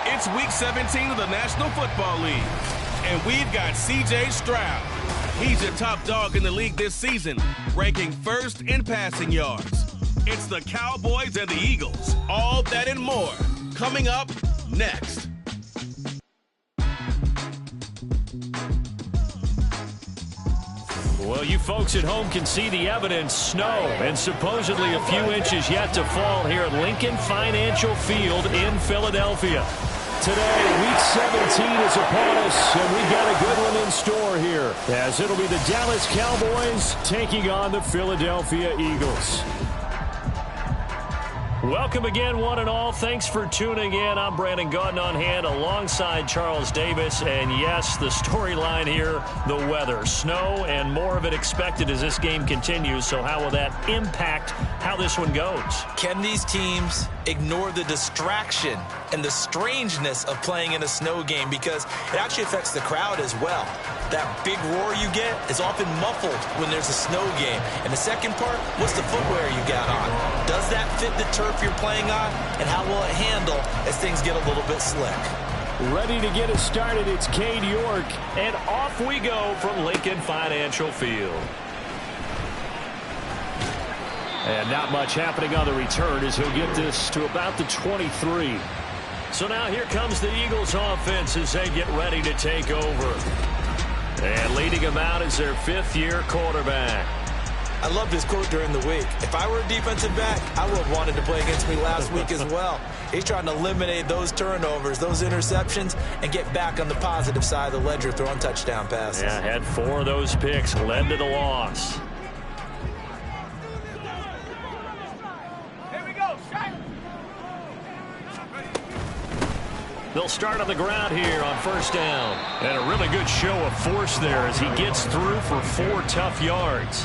It's Week 17 of the National Football League, and we've got C.J. Stroud. He's your top dog in the league this season, ranking first in passing yards. It's the Cowboys and the Eagles. All that and more coming up next. Well, you folks at home can see the evidence. Snow and supposedly a few inches yet to fall here at Lincoln Financial Field in Philadelphia. Today, Week 17 is upon us, and we've got a good one in store here, as it'll be the Dallas Cowboys taking on the Philadelphia Eagles. Welcome again, one and all. Thanks for tuning in. I'm Brandon Gaudin on hand alongside Charles Davis. And yes, the storyline here, the weather. Snow and more of it expected as this game continues. So how will that impact how this one goes? Can these teams ignore the distraction and the strangeness of playing in a snow game? Because it actually affects the crowd as well. That big roar you get is often muffled when there's a snow game. And the second part, what's the footwear you got on? Does that fit the turf you're playing on? And how will it handle as things get a little bit slick? Ready to get us started, it's Cade York. And off we go from Lincoln Financial Field. And not much happening on the return as he'll get this to about the 23. So now here comes the Eagles offense as they get ready to take over. And leading them out is their fifth-year quarterback. I love his quote during the week. If I were a defensive back, I would have wanted to play against me last week as well. He's trying to eliminate those turnovers, those interceptions, and get back on the positive side of the ledger throwing touchdown passes. Yeah, had 4 of those picks, led to the loss. They'll start on the ground here on first down. And a really good show of force there as he gets through for 4 tough yards.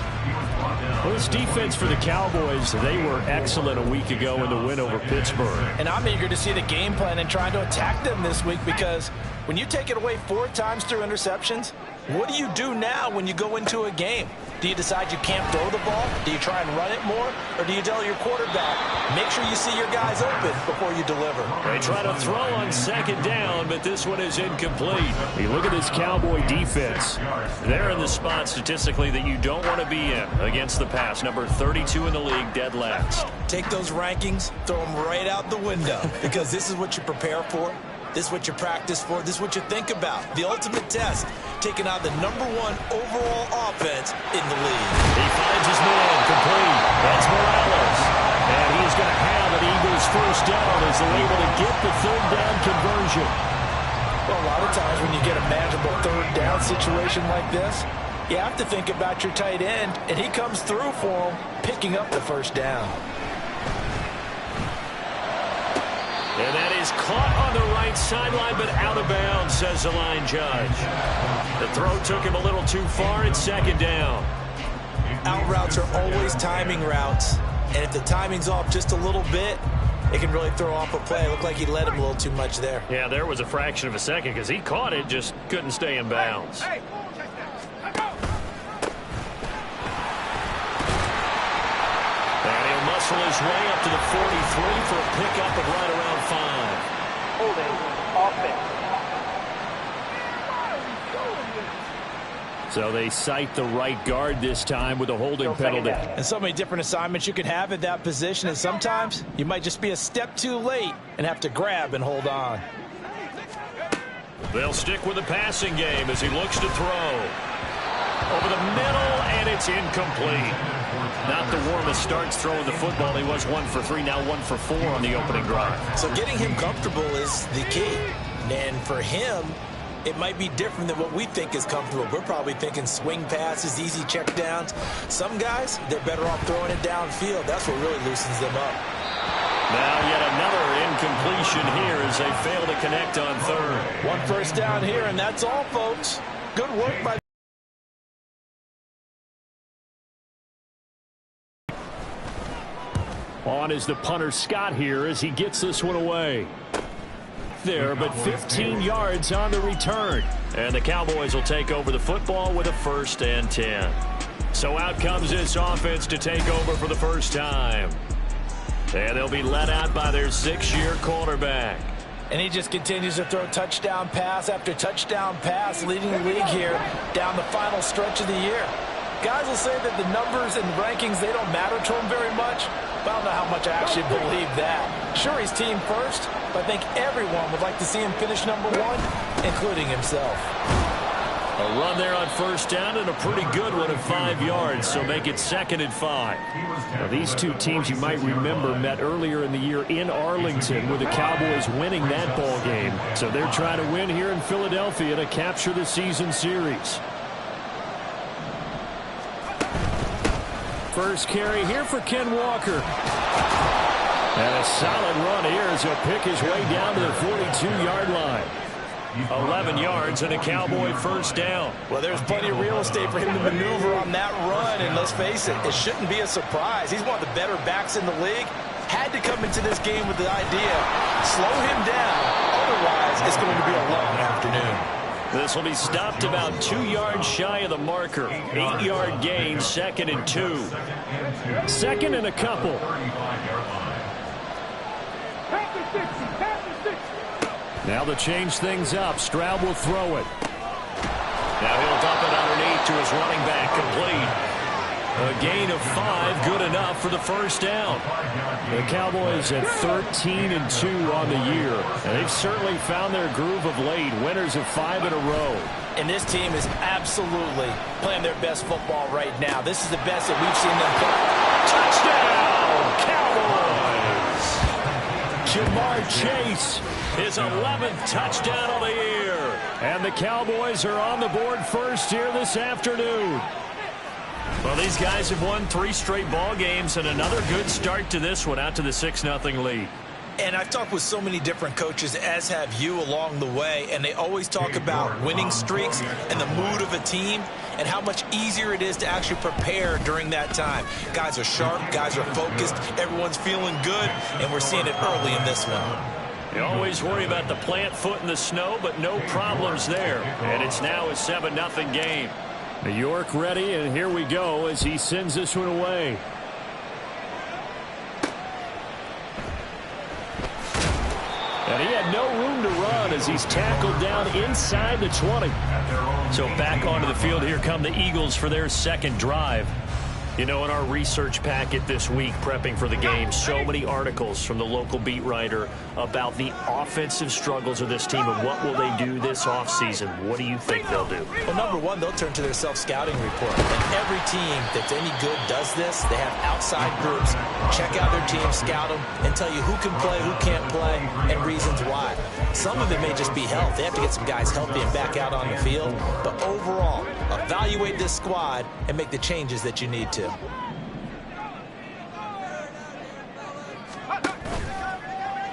Well, this defense for the Cowboys, they were excellent a week ago in the win over Pittsburgh. And I'm eager to see the game plan and trying to attack them this week, because when you take it away 4 times through interceptions, what do you do now when you go into a game? Do you decide you can't throw the ball? Do you try and run it more? Or do you tell your quarterback, make sure you see your guys open before you deliver? They try to throw on second down, but this one is incomplete. You look at this Cowboy defense. They're in the spot statistically that you don't want to be in against the pass. Number 32 in the league, dead last. Take those rankings, throw them right out the window, because this is what you prepare for. This is what you practice for. This is what you think about. The ultimate test, taking out the #1 overall offense in the league. He finds his man complete. That's Morales. And he's going to have an Eagles first down as they're able to get the third down conversion. Well, a lot of times when you get a manageable third down situation like this, you have to think about your tight end, and he comes through for him, picking up the first down. And that is caught on the right sideline, but out of bounds, says the line judge. The throw took him a little too far. It's second down. Out routes are always timing routes, and if the timing's off just a little bit, it can really throw off a play. It looked like he led him a little too much there. Yeah, there was a fraction of a second because he caught it, just couldn't stay in bounds. And he'll muscle his way up to the 43 for a pickup of right around 5. Holding offense. So they cite the right guard this time with a holding penalty. And so many different assignments you can have at that position, and sometimes you might just be a step too late and have to grab and hold on. They'll stick with the passing game as he looks to throw. Over the middle, and it's incomplete. Not the warmest starts throwing the football. He was 1 for 3, now 1 for 4 on the opening drive. So getting him comfortable is the key. And for him, it might be different than what we think is comfortable. We're probably thinking swing passes, easy checkdowns. Some guys, they're better off throwing it downfield. That's what really loosens them up. Now yet another incompletion here as they fail to connect on third. 1 first down here, and that's all, folks. Good work by On is the punter Scott here as he gets this one away. There, but 15 yards on the return. And the Cowboys will take over the football with a 1st and 10. So out comes this offense to take over for the first time. And they'll be led out by their 6th-year quarterback. And he just continues to throw touchdown pass after touchdown pass, leading the league here down the final stretch of the year. Guys will say that the numbers and rankings, they don't matter to him very much. But I don't know how much I actually believe that. Sure, he's team first, but I think everyone would like to see him finish #1, including himself. A run there on first down and a pretty good one at 5 yards, so make it 2nd and 5. Now, these two teams you might remember met earlier in the year in Arlington with the Cowboys winning that ball game. So they're trying to win here in Philadelphia to capture the season series. First carry here for Ken Walker. And a solid run here as he'll pick his way down to the 42-yard line. 11 yards and a Cowboy first down. Well, there's plenty of real estate for him to maneuver on that run, and let's face it, it shouldn't be a surprise. He's one of the better backs in the league. Had to come into this game with the idea, slow him down, otherwise it's going to be a long afternoon. This will be stopped about 2 yards shy of the marker. 8-yard gain, 2nd and 2. 2nd and a couple. Now to change things up, Stroud will throw it. Now he'll dump it underneath to his running back, complete. A gain of 5, good enough for the first down. The Cowboys at 13-2 on the year. And they've certainly found their groove of late. Winners of 5 in a row. And this team is absolutely playing their best football right now. This is the best that we've seen them play. Touchdown, Cowboys! Jamar Chase, his 11th touchdown of the year. And the Cowboys are on the board first here this afternoon. Well, these guys have won 3 straight ball games and another good start to this one out to the 6-0 lead. And I've talked with so many different coaches, as have you, along the way, and they always talk about winning streaks and the mood of a team and how much easier it is to actually prepare during that time. Guys are sharp, guys are focused, everyone's feeling good, and we're seeing it early in this one. You always worry about the plant foot in the snow, but no problems there. And it's now a 7-0 game. New York ready, and here we go as he sends this one away. And he had no room to run as he's tackled down inside the 20. So back onto the field, here come the Eagles for their second drive. You know, in our research packet this week, prepping for the game, so many articles from the local beat writer about the offensive struggles of this team and what will they do this offseason. What do you think they'll do? Well, number one, they'll turn to their self-scouting report. And every team that's any good does this. They have outside groups. Check out their team, scout them, and tell you who can play, who can't play, and reasons why. Some of it may just be health. They have to get some guys healthy and back out on the field. But overall, evaluate this squad and make the changes that you need to.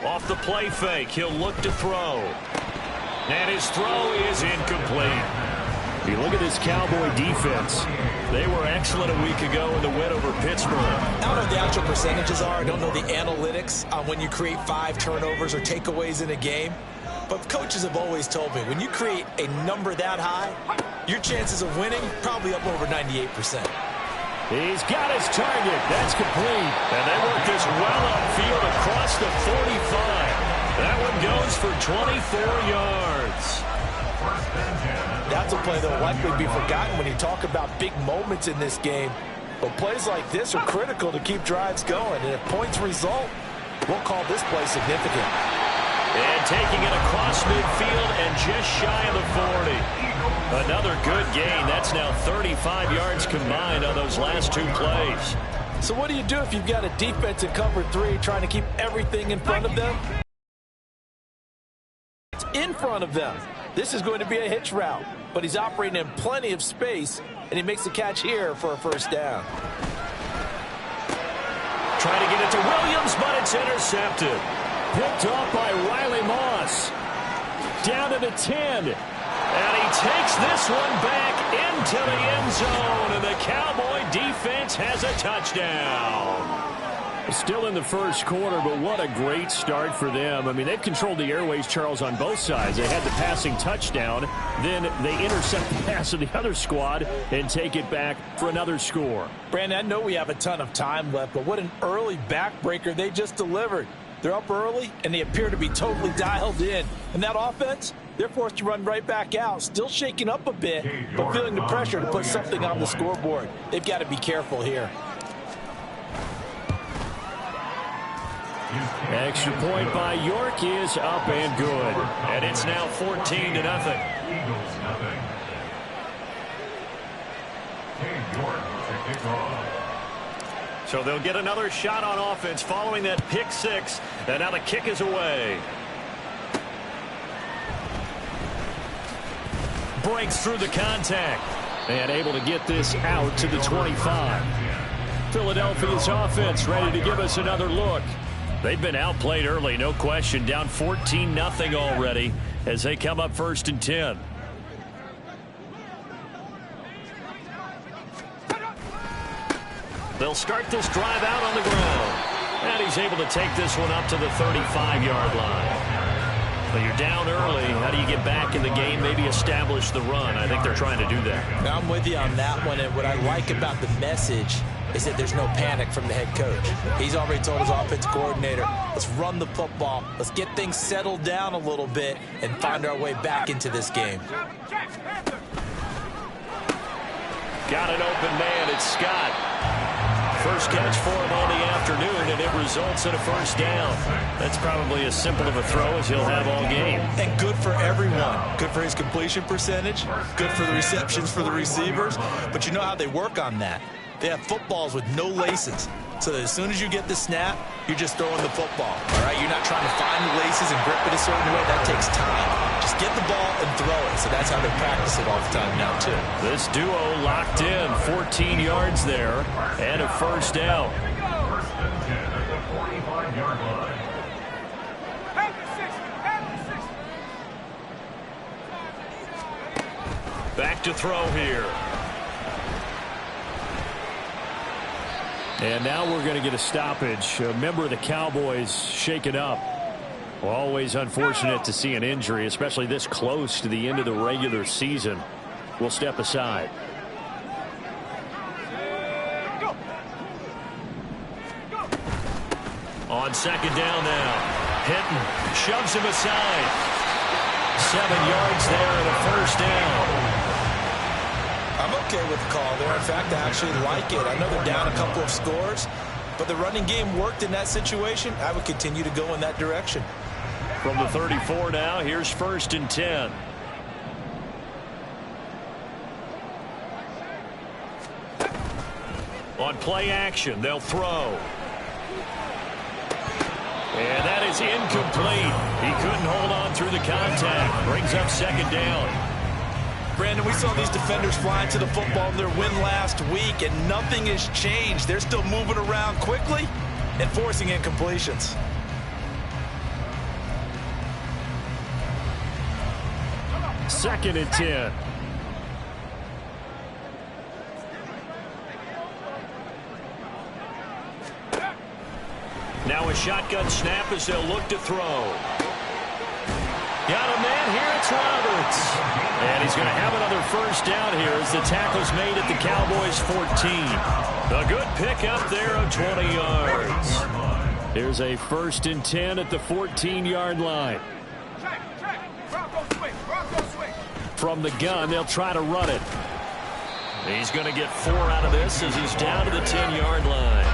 Off the play fake, he'll look to throw. And his throw is incomplete. You look at this Cowboy defense. They were excellent a week ago in the win over Pittsburgh. I don't know what the actual percentages are. I don't know the analytics on when you create 5 turnovers or takeaways in a game. But coaches have always told me, when you create a number that high, your chances of winning probably up over 98%. He's got his target. That's complete. And they work this well upfield across the 45. That one goes for 24 yards. That's a play that will likely be forgotten when you talk about big moments in this game. But plays like this are critical to keep drives going. And if points result, we'll call this play significant. And taking it across midfield and just shy of the 40. Another good gain. That's now 35 yards combined on those last 2 plays. So what do you do if you've got a defense in cover 3 trying to keep everything in front of them? It's in front of them. This is going to be a hitch route, but he's operating in plenty of space, and he makes the catch here for a first down. Trying to get it to Williams, but it's intercepted. Picked off by Riley Moss. Down to the 10. And he takes this one back into the end zone. And the Cowboy defense has a touchdown. Still in the first quarter, but what a great start for them. I mean, they've controlled the airways, Charles, on both sides. They had the passing touchdown. Then they intercept the pass of the other squad and take it back for another score. Brandon, I know we have a ton of time left, but what an early backbreaker they just delivered. They're up early, and they appear to be totally dialed in. And that offense, they're forced to run right back out, still shaking up a bit, but feeling the pressure to put something on the scoreboard. They've got to be careful here. Extra point by York is up and good. And it's now 14-0. Eagles nothing. York to kick off. So they'll get another shot on offense following that pick 6. And now the kick is away. Breaks through the contact. And able to get this out to the 25. Philadelphia's offense ready to give us another look. They've been outplayed early, no question. Down 14-0 already as they come up 1st and 10. They'll start this drive out on the ground. And he's able to take this one up to the 35-yard line. But you're down early. How do you get back in the game, maybe establish the run? I think they're trying to do that. Now, I'm with you on that one. And what I like about the message is that there's no panic from the head coach. He's already told his offense coordinator, let's run the football. Let's get things settled down a little bit and find our way back into this game. Got an open man. It's Scott. First catch for him on the afternoon, and it results in a first down. That's probably as simple of a throw as he'll have all game. And good for everyone. Good for his completion percentage. Good for the receptions for the receivers. But you know how they work on that. They have footballs with no laces. So that as soon as you get the snap, you're just throwing the football. All right, you're not trying to find the laces and grip it a certain way. That takes time. Just get the ball and throw it. So that's how they practice it all the time now, too. This duo locked in, 14 yards there, and a first down. First and 10 at the 45-yard line. Back to throw here. And now we're going to get a stoppage. A member of the Cowboys shaken up. Well, always unfortunate to see an injury, especially this close to the end of the regular season. We'll step aside. On second down now. Hinton shoves him aside. 7 yards there and a first down. I'm okay with the call there. In fact, I actually like it. I know they're down a couple of scores, but the running game worked in that situation. I would continue to go in that direction. From the 34 now, here's first and 10. On play action, they'll throw. And that is incomplete. He couldn't hold on through the contact. Brings up second down. Brandon, we saw these defenders flying to the football in their win last week, and nothing has changed. They're still moving around quickly and forcing incompletions. Second and 10. Now a shotgun snap as they'll look to throw. Got a man here, it's Roberts. And he's going to have another first down here as the tackle's made at the Cowboys 14. A good pickup there of 20 yards. Here's a first and 10 at the 14-yard line. From the gun, they'll try to run it. He's going to get 4 out of this as he's down to the 10-yard line.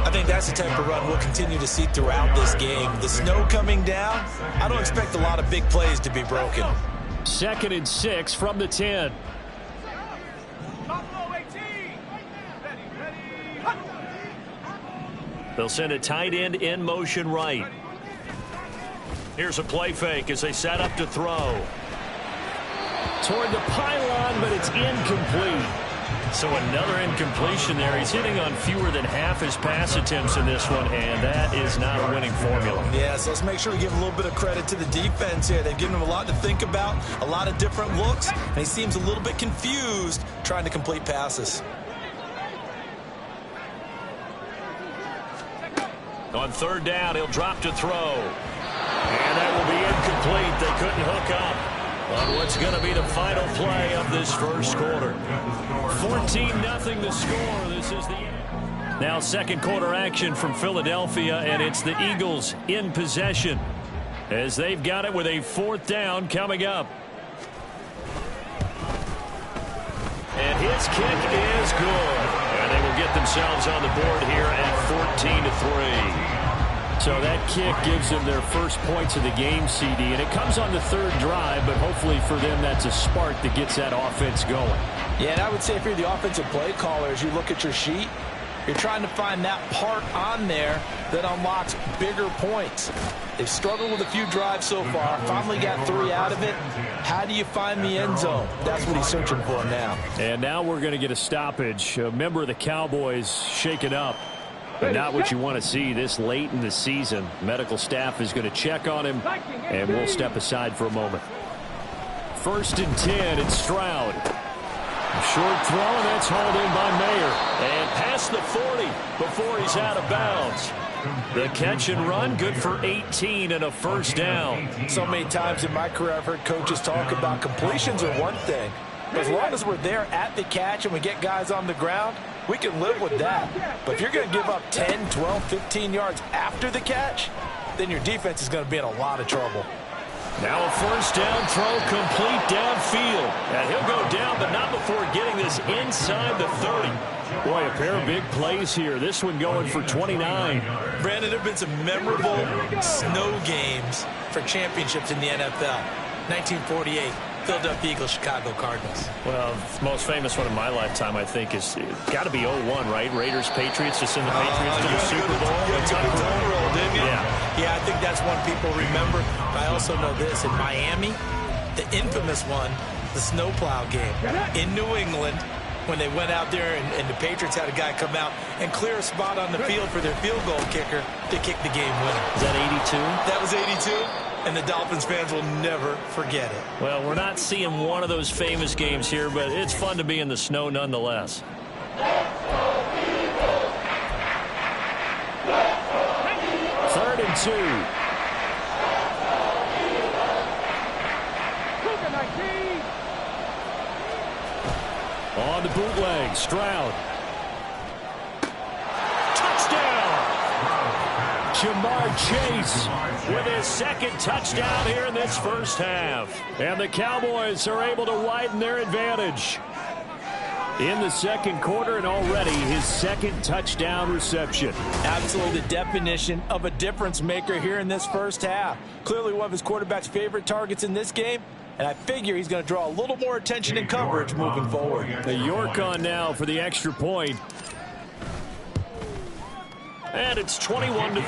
I think that's the type of run we'll continue to see throughout this game. The snow coming down, I don't expect a lot of big plays to be broken. Second and 6 from the 10. They'll send a tight end in motion right. Here's a play fake as they set up to throw. Toward the pylon, but it's incomplete. So another incompletion there. He's hitting on fewer than half his pass attempts in this one, and that is not a winning formula. Yes, let's make sure we give a little bit of credit to the defense here. They've given him a lot to think about, a lot of different looks, and he seems a little bit confused trying to complete passes. On third down, he'll drop to throw. And that will be incomplete. They couldn't hook up on what's going to be the final play of this first quarter. 14-0 the score. This is the end. Now second quarter action from Philadelphia, and it's the Eagles in possession as they've got it with a fourth down coming up. And his kick is good. And they will get themselves on the board here at 14-3. So that kick gives them their first points of the game, CD, and it comes on the third drive, but hopefully for them that's a spark that gets that offense going. Yeah, and I would say if you're the offensive play caller, as you look at your sheet, you're trying to find that part on there that unlocks bigger points. They've struggled with a few drives so far, finally got 3 out of it. How do you find the end zone? That's what he's searching for now. And now we're going to get a stoppage. A member of the Cowboys shaken up. But not what you want to see this late in the season. Medical staff is going to check on him, and we'll step aside for a moment. First and 10, it's Stroud. Short throw, and that's hauled in by Mayer. And past the 40 before he's out of bounds. The catch and run, good for 18 and a first down. So many times in my career I've heard coaches talk about completions are one thing. But as long as we're there at the catch and we get guys on the ground, we can live with that. But if you're going to give up 10, 12, 15 yards after the catch, then your defense is going to be in a lot of trouble. Now a first down throw complete downfield. And he'll go down, but not before getting this inside the 30. Boy, a pair of big plays here. This one going for 29. Brandon, there have been some memorable snow games for championships in the NFL. 1948. Philadelphia Eagles, Chicago Cardinals. Well, the most famous one in my lifetime, I think, is got to be 01, right? Raiders, Patriots, to send the Patriots to the Super Bowl. Didn't you? Yeah. Yeah, I think that's one people remember. But I also know this. In Miami, the infamous one, the snowplow game in New England, when they went out there and the Patriots had a guy come out and clear a spot on the field for their field goal kicker to kick the game winner. Is that 82? That was 82. And the Dolphins fans will never forget it. Well, we're not seeing one of those famous games here, but it's fun to be in the snow nonetheless. 3rd and 2. On the bootleg, Stroud. Jamar Chase with his second touchdown here in this first half. And the Cowboys are able to widen their advantage in the second quarter, and already his second touchdown reception. Absolutely the definition of a difference maker here in this first half. Clearly one of his quarterback's favorite targets in this game, and I figure he's going to draw a little more attention and coverage moving forward. The York on now for the extra point. And it's 21-3.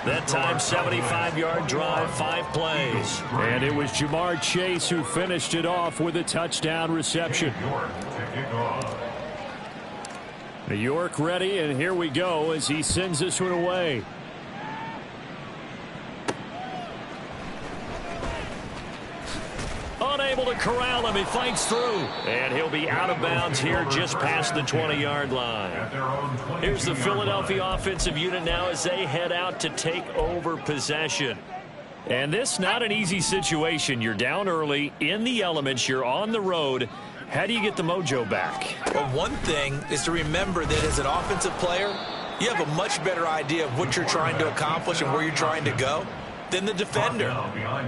That time, 75-yard drive, 5 plays. And it was Jamar Chase who finished it off with a touchdown reception. New York ready, and here we go as he sends this one away. Unable to corral him. He fights through. And he'll be out of bounds here just past the 20-yard line. Here's the Philadelphia offensive unit now as they head out to take over possession. And this not an easy situation. You're down early, in the elements, you're on the road. How do you get the mojo back? Well, one thing is to remember that as an offensive player, you have a much better idea of what you're trying to accomplish and where you're trying to go than the defender.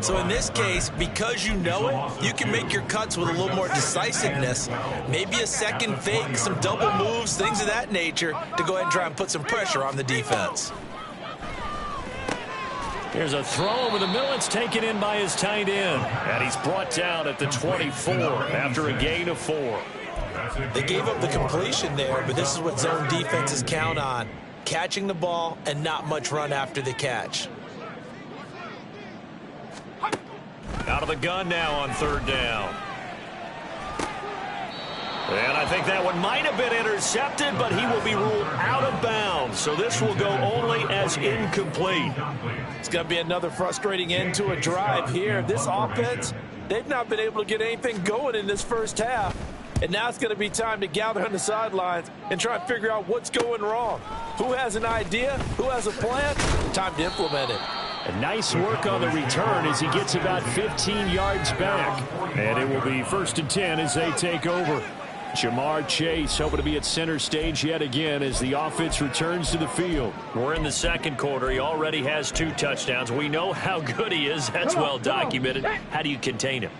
So in this case, because you know it, you can make your cuts with a little more decisiveness. Maybe a second fake, some double moves, things of that nature to go ahead and try and put some pressure on the defense. Here's a throw over the middle. It's taken in by his tight end. And he's brought down at the 24 after a gain of 4. They gave up the completion there, but this is what zone defenses count on. Catching the ball and not much run after the catch. Out of the gun now on 3rd down. And I think that one might have been intercepted, but he will be ruled out of bounds. So this will go only as incomplete. It's going to be another frustrating end to a drive here. This offense, they've not been able to get anything going in this first half. And now it's going to be time to gather on the sidelines and try and figure out what's going wrong. Who has an idea? Who has a plan? Time to implement it. A nice work on the return as he gets about 15 yards back. And it will be 1st and 10 as they take over. Jamar Chase hoping to be at center stage yet again as the offense returns to the field. We're in the second quarter. He already has 2 touchdowns. We know how good he is. That's well documented. How do you contain him?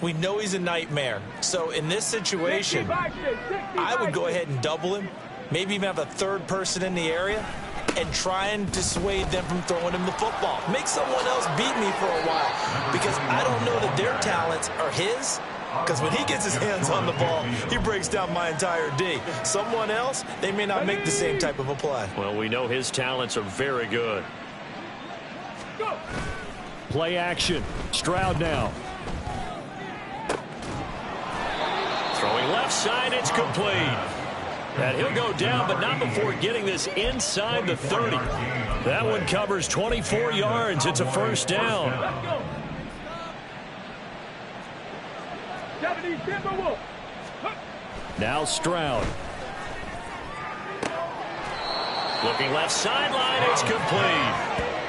We know he's a nightmare. So in this situation, I would go ahead and double him. Maybe even have a third person in the area and try and dissuade them from throwing him the football. Make someone else beat me for a while because I don't know that their talents are his. Because when he gets his hands on the ball, he breaks down my entire D. Someone else, they may not make the same type of a play. Well, we know his talents are very good. Play action. Stroud now. Throwing left side, it's complete. And he'll go down, but not before getting this inside the 30. That one covers 24 yards. It's a first down. Now Stroud. Looking left sideline, it's complete.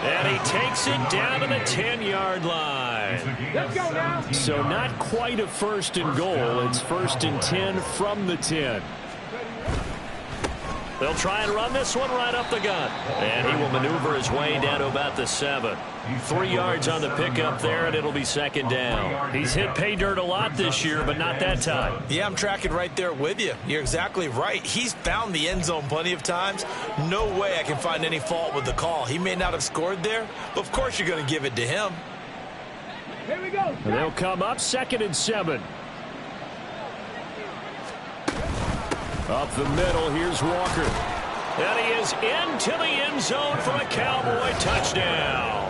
And he takes it down to the 10-yard line. Let's go now. So not quite a 1st and goal. It's 1st and 10 from the 10. They'll try and run this one right up the gut. And he will maneuver his way down to about the 7. 3 yards on the pickup there, and it'll be second down. He's hit pay dirt a lot this year, but not that time. Yeah, I'm tracking right there with you. You're exactly right. He's found the end zone plenty of times. No way I can find any fault with the call. He may not have scored there, but of course you're going to give it to him. Here we go. And they'll come up 2nd and 7. Up the middle, here's Walker. And he is into the end zone for a Cowboy touchdown.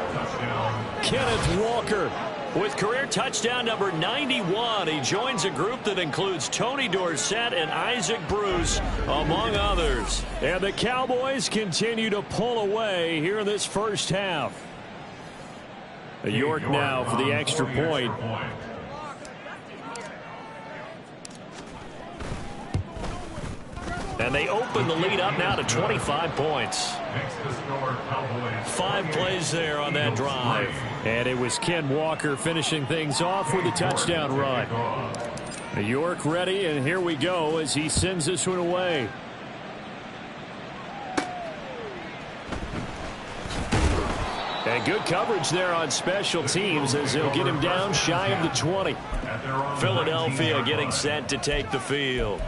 Kenneth Walker with career touchdown number 91. He joins a group that includes Tony Dorsett and Isaac Bruce, among others. And the Cowboys continue to pull away here in this first half. York now for the extra point. And they open the lead up now to 25 points. 5 plays there on that drive. And it was Ken Walker finishing things off with a touchdown run. York ready, and here we go as he sends this one away. And good coverage there on special teams as they'll get him down shy of the 20. Philadelphia getting set to take the field.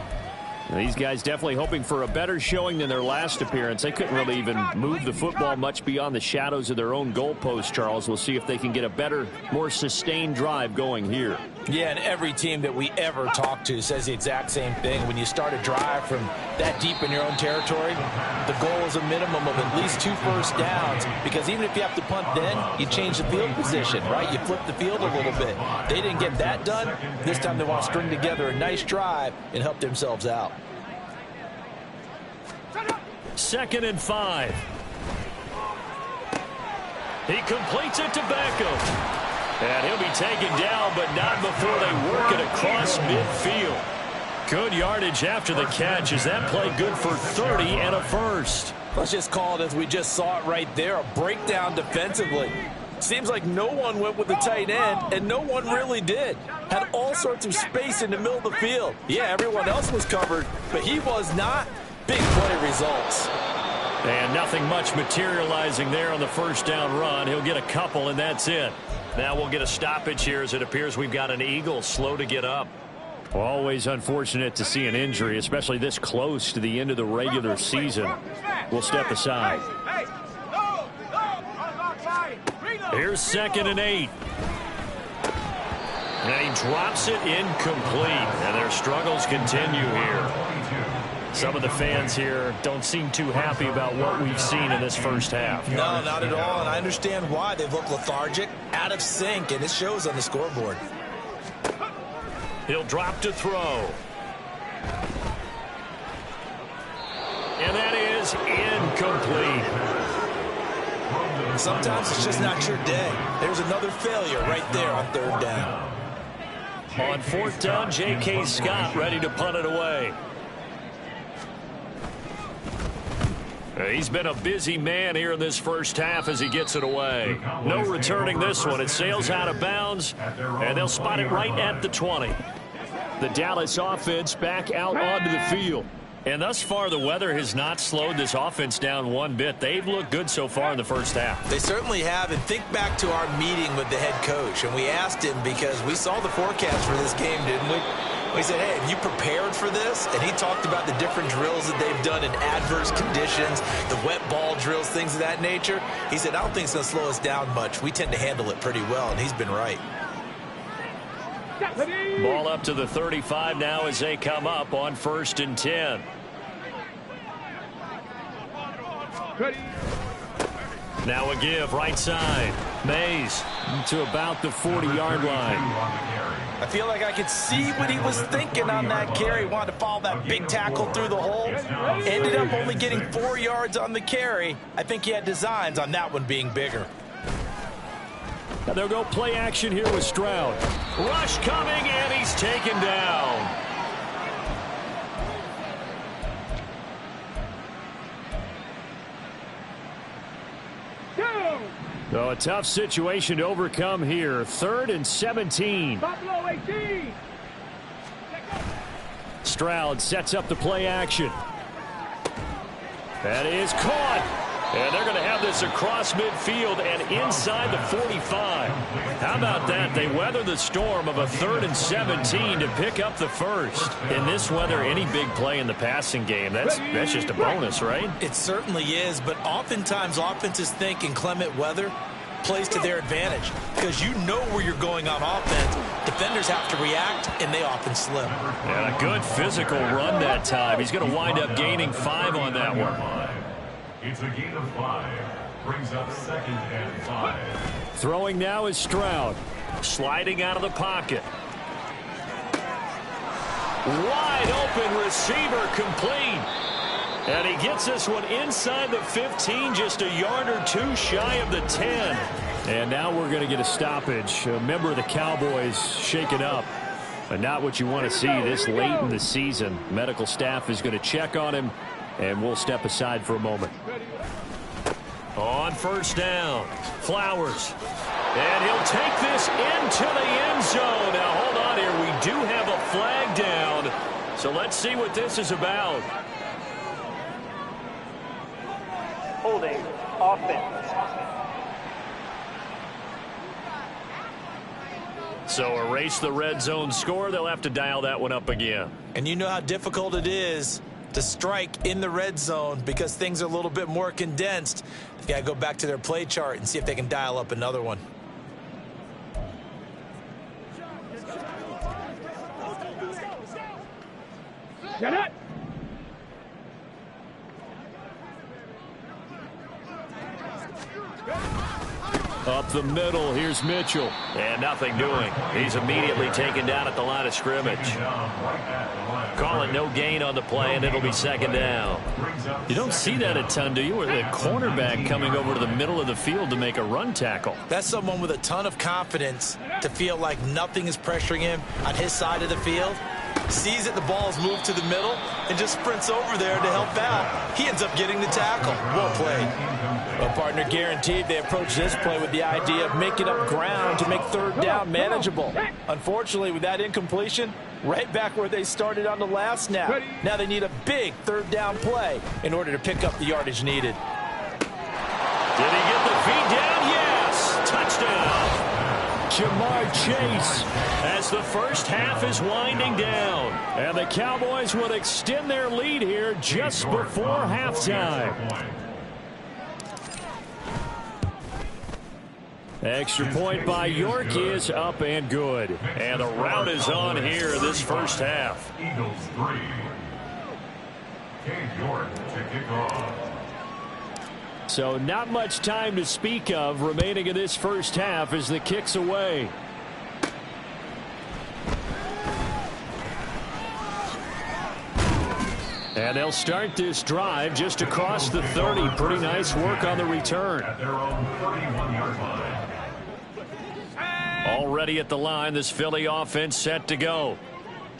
These guys definitely hoping for a better showing than their last appearance. They couldn't really even move the football much beyond the shadows of their own goalpost, Charles. We'll see if they can get a better, more sustained drive going here. Yeah, and every team that we ever talk to says the exact same thing. When you start a drive from that deep in your own territory, the goal is a minimum of at least 2 first downs, because even if you have to punt then, you change the field position, right? You flip the field a little bit. They didn't get that done. This time they want to string together a nice drive and help themselves out. 2nd and 5. He completes it to Beckham. And he'll be taken down, but not before they work it across midfield. Good yardage after the catch. Is that play good for 30 and a first? Let's just call it as we just saw it right there, a breakdown defensively. Seems like no one went with the tight end, and no one really did. Had all sorts of space in the middle of the field. Yeah, everyone else was covered, but he was not. Big play results. And nothing much materializing there on the first down run. He'll get a couple, and that's it. Now we'll get a stoppage here as it appears we've got an Eagle slow to get up. Always unfortunate to see an injury, especially this close to the end of the regular season. We'll step aside. Here's 2nd and 8. And he drops it incomplete. And their struggles continue here. Some of the fans here don't seem too happy about what we've seen in this first half. No, not at all, and I understand why. They've looked lethargic, out of sync, and it shows on the scoreboard. He'll drop to throw. And that is incomplete. Sometimes it's just not your day. There's another failure right there on 3rd down. On 4th down, J.K. Scott ready to punt it away. He's been a busy man here in this first half as he gets it away. No returning this one. It sails out of bounds, and they'll spot it right at the 20. The Dallas offense back out onto the field. And thus far, the weather has not slowed this offense down one bit. They've looked good so far in the first half. They certainly have. And think back to our meeting with the head coach. And we asked him, because we saw the forecast for this game, didn't we? We said, hey, have you prepared for this? And he talked about the different drills that they've done in adverse conditions, the wet ball drills, things of that nature. He said, I don't think it's going to slow us down much. We tend to handle it pretty well, and he's been right. Ball up to the 35 now as they come up on 1st and 10. Now a give right side. Mays to about the 40-yard line. I feel like I could see what he was thinking on that carry. Wanted to follow that big tackle through the hole. Ended up only getting 4 yards on the carry. I think he had designs on that one being bigger. And they'll go play action here with Stroud. Rush coming, and he's taken down. So a tough situation to overcome here. 3rd and 17. Buffalo 18. Stroud sets up the play action. That is caught. And they're going to have this across midfield and inside the 45. How about that? They weather the storm of a 3rd and 17 to pick up the first. In this weather, any big play in the passing game, that's just a bonus, right? It certainly is, but oftentimes offenses think inclement weather plays to their advantage because you know where you're going on offense. Defenders have to react, and they often slip. And a good physical run that time. He's going to wind up gaining 5 on that one. It's a gain of 5. Brings up 2nd and 5. Throwing now is Stroud. Sliding out of the pocket. Wide open receiver complete. And he gets this one inside the 15, just a yard or 2 shy of the 10. And now we're going to get a stoppage. A member of the Cowboys shaken up. But not what you want to see this late in the season. Medical staff is going to check on him. And we'll step aside for a moment. On first down, Flowers. And he'll take this into the end zone. Now, hold on here. We do have a flag down. So let's see what this is about. Holding offense. So erase the red zone score. They'll have to dial that one up again. And you know how difficult it is to strike in the red zone because things are a little bit more condensed. They got to go back to their play chart and see if they can dial up another one. Shut up! Up the middle, here's Mitchell. And nothing doing. He's immediately taken down at the line of scrimmage. Call it no gain on the play, and it'll be 2nd down. You don't see that a ton, do you? Or the cornerback coming over to the middle of the field to make a run tackle. That's someone with a ton of confidence to feel like nothing is pressuring him on his side of the field. Sees that the ball's moved to the middle and just sprints over there to help out. He ends up getting the tackle. Well played. Well, partner, guaranteed they approach this play with the idea of making up ground to make 3rd down manageable. Unfortunately, with that incompletion, right back where they started on the last snap. Now they need a big 3rd down play in order to pick up the yardage needed. Did he get the feet down? Yes! Touchdown! Jamar Chase as the first half is winding down. And the Cowboys will extend their lead here just before halftime. Extra point by York is up and good. And the route is on here this first half. Eagles 3. Cade York to kick off. So not much time to speak of remaining in this first half as the kick's away. And they'll start this drive just across the 30. Pretty nice work on the return. At their own 31-yard line. Already at the line, this Philly offense set to go.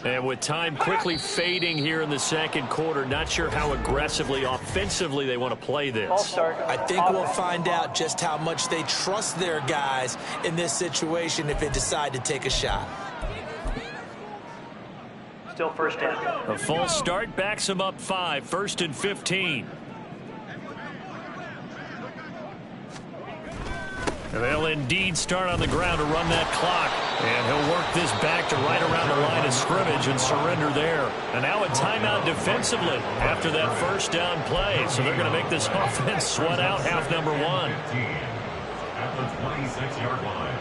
And with time quickly fading here in the 2nd quarter, not sure how aggressively, offensively they want to play this. I think we'll find out just how much they trust their guys in this situation if they decide to take a shot. Still 1st down. A false start backs them up 5, 1st and 15. They'll indeed start on the ground to run that clock. And he'll work this back to right around the line of scrimmage and surrender there. And now a timeout defensively after that 1st down play. So they're going to make this offense sweat out half number 1. At the 26-yard line.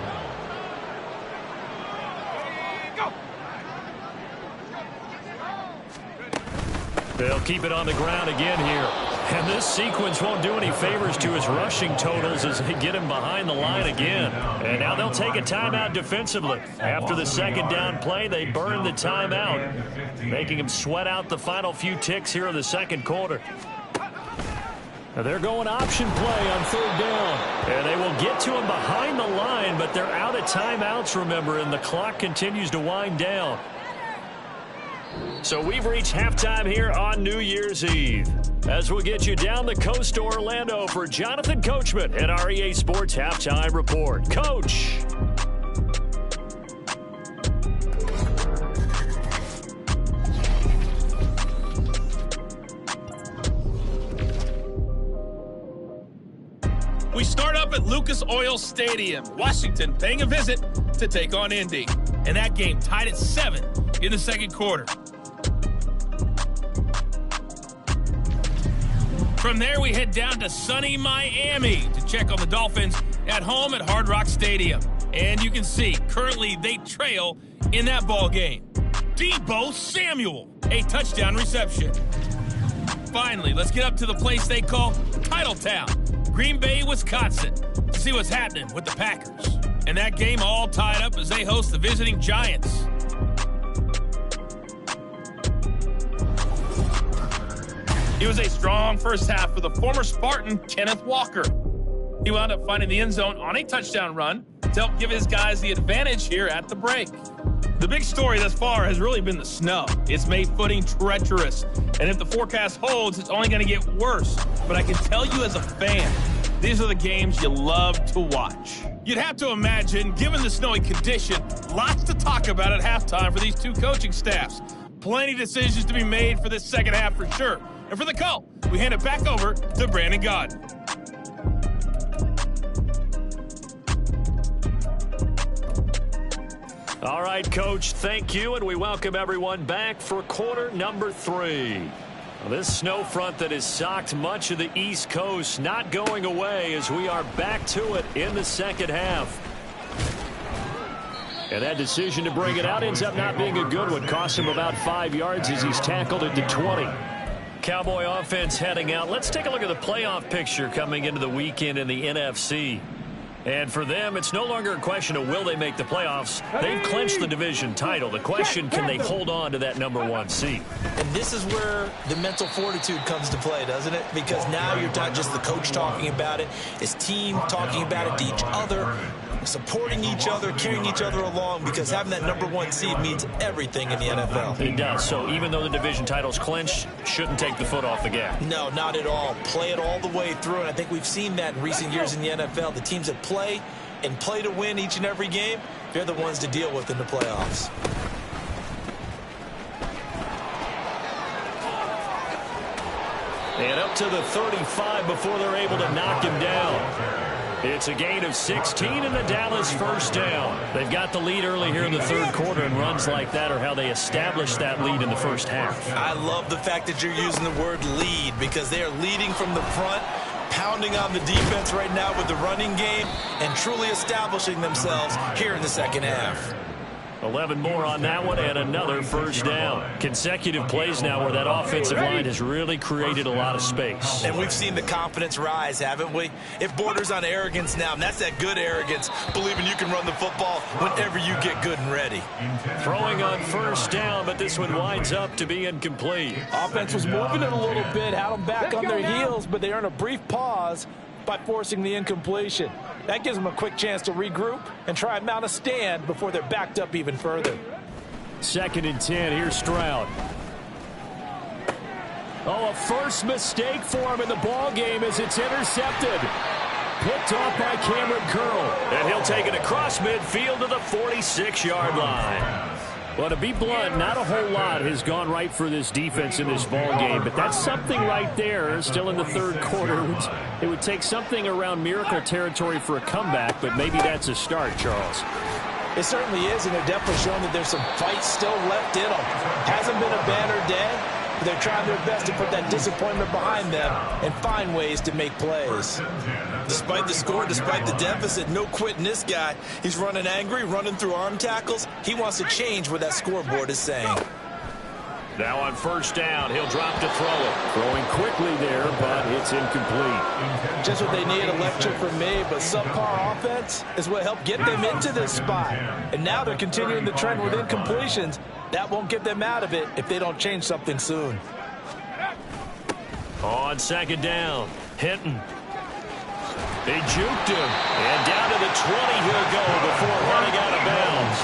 They'll keep it on the ground again here. And this sequence won't do any favors to his rushing totals as they get him behind the line again. And now they'll take a timeout defensively. After the 2nd down play, they burn the timeout, making him sweat out the final few ticks here in the 2nd quarter. Now they're going option play on 3rd down. And they will get to him behind the line, but they're out of timeouts, remember, and the clock continues to wind down. So we've reached halftime here on New Year's Eve. As we'll get you down the coast to Orlando for Jonathan Coachman at our EA Sports Halftime Report. Coach. up at Lucas Oil Stadium. Washington paying a visit to take on Indy. And that game tied at 7 in the second quarter. From there, we head down to sunny Miami to check on the Dolphins at home at Hard Rock Stadium. And you can see, currently they trail in that ball game. Deebo Samuel, a touchdown reception. Finally, let's get up to the place they call Titletown, Green Bay, Wisconsin, to see what's happening with the Packers. And that game all tied up as they host the visiting Giants. It was a strong first half for the former Spartan, Kenneth Walker. He wound up finding the end zone on a touchdown run to help give his guys the advantage here at the break. The big story thus far has really been the snow. It's made footing treacherous, and if the forecast holds, it's only going to get worse. But I can tell you as a fan, these are the games you love to watch. You'd have to imagine, given the snowy condition, lots to talk about at halftime for these two coaching staffs. Plenty of decisions to be made for this second half for sure. And for the call, we hand it back over to Brandon Gaudin. All right, Coach, thank you, and we welcome everyone back for quarter number 3. Well, this snow front that has socked much of the East Coast not going away as we are back to it in the second half. And that decision to bring it out ends up not being a good one. Cost him about 5 yards as he's tackled into 20. Cowboy offense heading out. Let's take a look at the playoff picture coming into the weekend in the NFC. And for them, it's no longer a question of will they make the playoffs. They've clinched the division title. The question, can they hold on to that number 1 seed? And this is where the mental fortitude comes to play, doesn't it? Because now you're not just the coach talking about it. It's team talking about it to each other, supporting each other, carrying each other along, because having that number 1 seed means everything in the NFL. It does. So even though the division title's clinched, shouldn't take the foot off the gas. No, not at all. Play it all the way through, and I think we've seen that in recent years in the NFL. The teams that play and play to win each and every game, they're the ones to deal with in the playoffs. And up to the 35 before they're able to knock him down. It's a gain of 16 and the Dallas first down. They've got the lead early here in the third quarter, and runs like that are how they establish that lead in the first half. I love the fact that you're using the word lead, because they are leading from the front, pounding on the defense right now with the running game, and truly establishing themselves here in the second half. 11 more on that one, and another first down. Consecutive plays now where that offensive line has really created a lot of space. And we've seen the confidence rise, haven't we? It borders on arrogance now, and that's that good arrogance, believing you can run the football whenever you get good and ready. Throwing on first down, but this one winds up to be incomplete. Offense was moving it a little bit, had them back on their heels, but they earn a brief pause by forcing the incompletion. That gives them a quick chance to regroup and try and mount a stand before they're backed up even further. 2nd and 10. Here's Stroud. Oh, a first mistake for him in the ball game as it's intercepted. Picked off by Cameron Curl. And he'll take it across midfield to the 46-yard line. Well, to be blunt, not a whole lot has gone right for this defense in this ball game, but that's something right there. Still in the third quarter. It would take something around miracle territory for a comeback, but maybe that's a start, Charles. It certainly is, and they're definitely showing that there's some fight still left in them. Hasn't been a banner day, but they're trying their best to put that disappointment behind them and find ways to make plays. Despite the score, despite the deficit, no quitting this guy. He's running angry, running through arm tackles. He wants to change what that scoreboard is saying. Now on first down, he'll drop to throw it. Throwing quickly there, but it's incomplete. Just what they need, a lecture from me, but subpar offense is what helped get them into this spot. And now they're continuing the trend with incompletions. That won't get them out of it if they don't change something soon. On 2nd down, Hinton. They juked him, and down to the 20 he'll go before running out of bounds.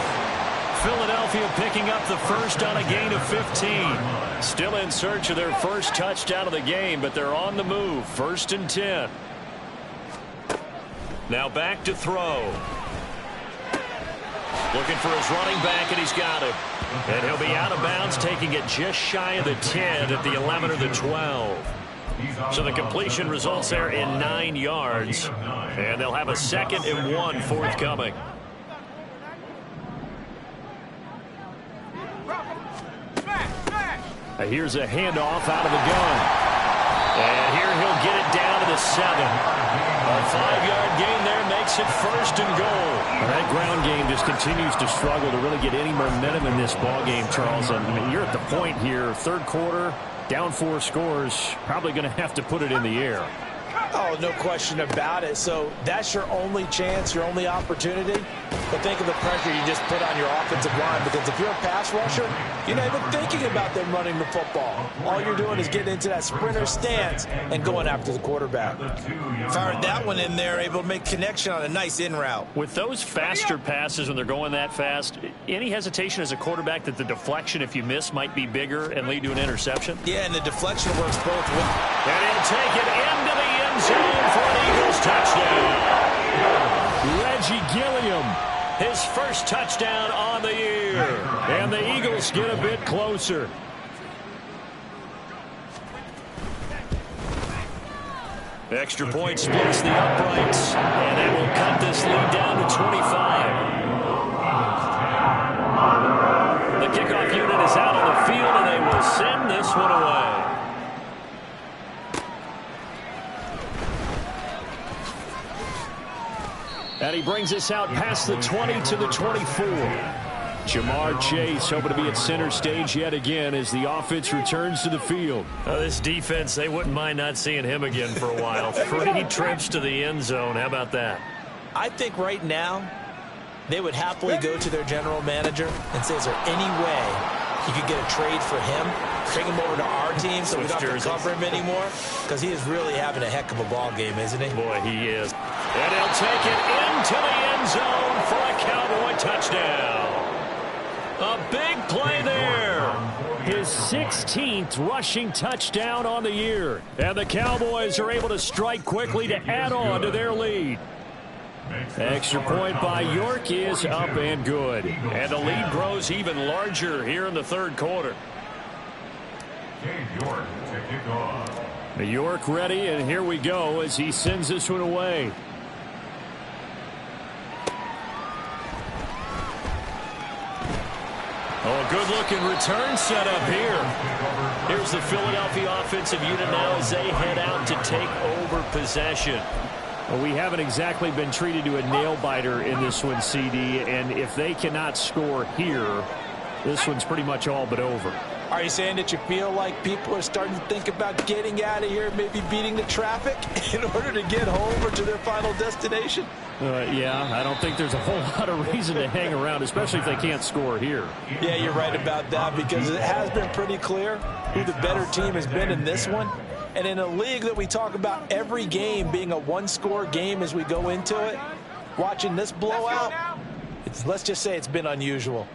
Philadelphia picking up the first on a gain of 15. Still in search of their first touchdown of the game, but they're on the move. 1st and 10. Now back to throw. Looking for his running back, and he's got him. And he'll be out of bounds, taking it just shy of the 10 at the 11 or the 12. So the completion results there in 9 yards. And they'll have a 2nd and 1 forthcoming. Here's a handoff out of the gun. And here he'll get it down to the 7. A 5-yard gain there makes it 1st and goal. That ground game just continues to struggle to really get any momentum in this ball game, Charles. And I mean, you're at the point here, 3rd quarter, down 4 scores, probably going to have to put it in the air. Oh, no question about it. So that's your only chance, your only opportunity. But think of the pressure you just put on your offensive line, because if you're a pass rusher, you're not even thinking about them running the football. All you're doing is getting into that sprinter stance and going after the quarterback. Fired that one in there, able to make connection on a nice in route. With those faster passes when they're going that fast, any hesitation as a quarterback that the deflection, if you miss, might be bigger and lead to an interception? Yeah, and the deflection works both ways. And he'll take it into the end zone for an Eagles touchdown. Reggie Gilliam, his first touchdown on the year. And the Eagles get a bit closer. Extra point splits the uprights, and that will cut this lead down to 25. The kickoff unit is out on the field, and they will send this one away. And he brings us out past the 20 to the 24. Jamar Chase hoping to be at center stage yet again as the offense returns to the field. This defense, they wouldn't mind not seeing him again for a while. 3 trips to the end zone. How about that? I think right now they would happily go to their general manager and say, is there any way you could get a trade for him, bring him over to our team so we don't have to cover him anymore? Because he is really having a heck of a ball game, isn't he? Boy, he is. And he'll take it into the end zone for a Cowboy touchdown. A big play there. His 16th rushing touchdown on the year. And the Cowboys are able to strike quickly to add on to their lead. Extra point by York is up and good. And the lead grows even larger here in the 3rd quarter. York ready, and here we go as he sends this one away. Oh, good-looking return set up here. Here's the Philadelphia offensive unit now as they head out to take over possession. Well, we haven't exactly been treated to a nail-biter in this one, CD, and if they cannot score here, this one's pretty much all but over. Are you saying that you feel like people are starting to think about getting out of here, maybe beating the traffic in order to get home or to their final destination? Yeah, I don't think there's a whole lot of reason to hang around, especially if they can't score here. Yeah, you're right about that, because it has been pretty clear who the better team has been in this one. And in a league that we talk about every game being a one-score game as we go into it, watching this blowout, let's just say it's been unusual.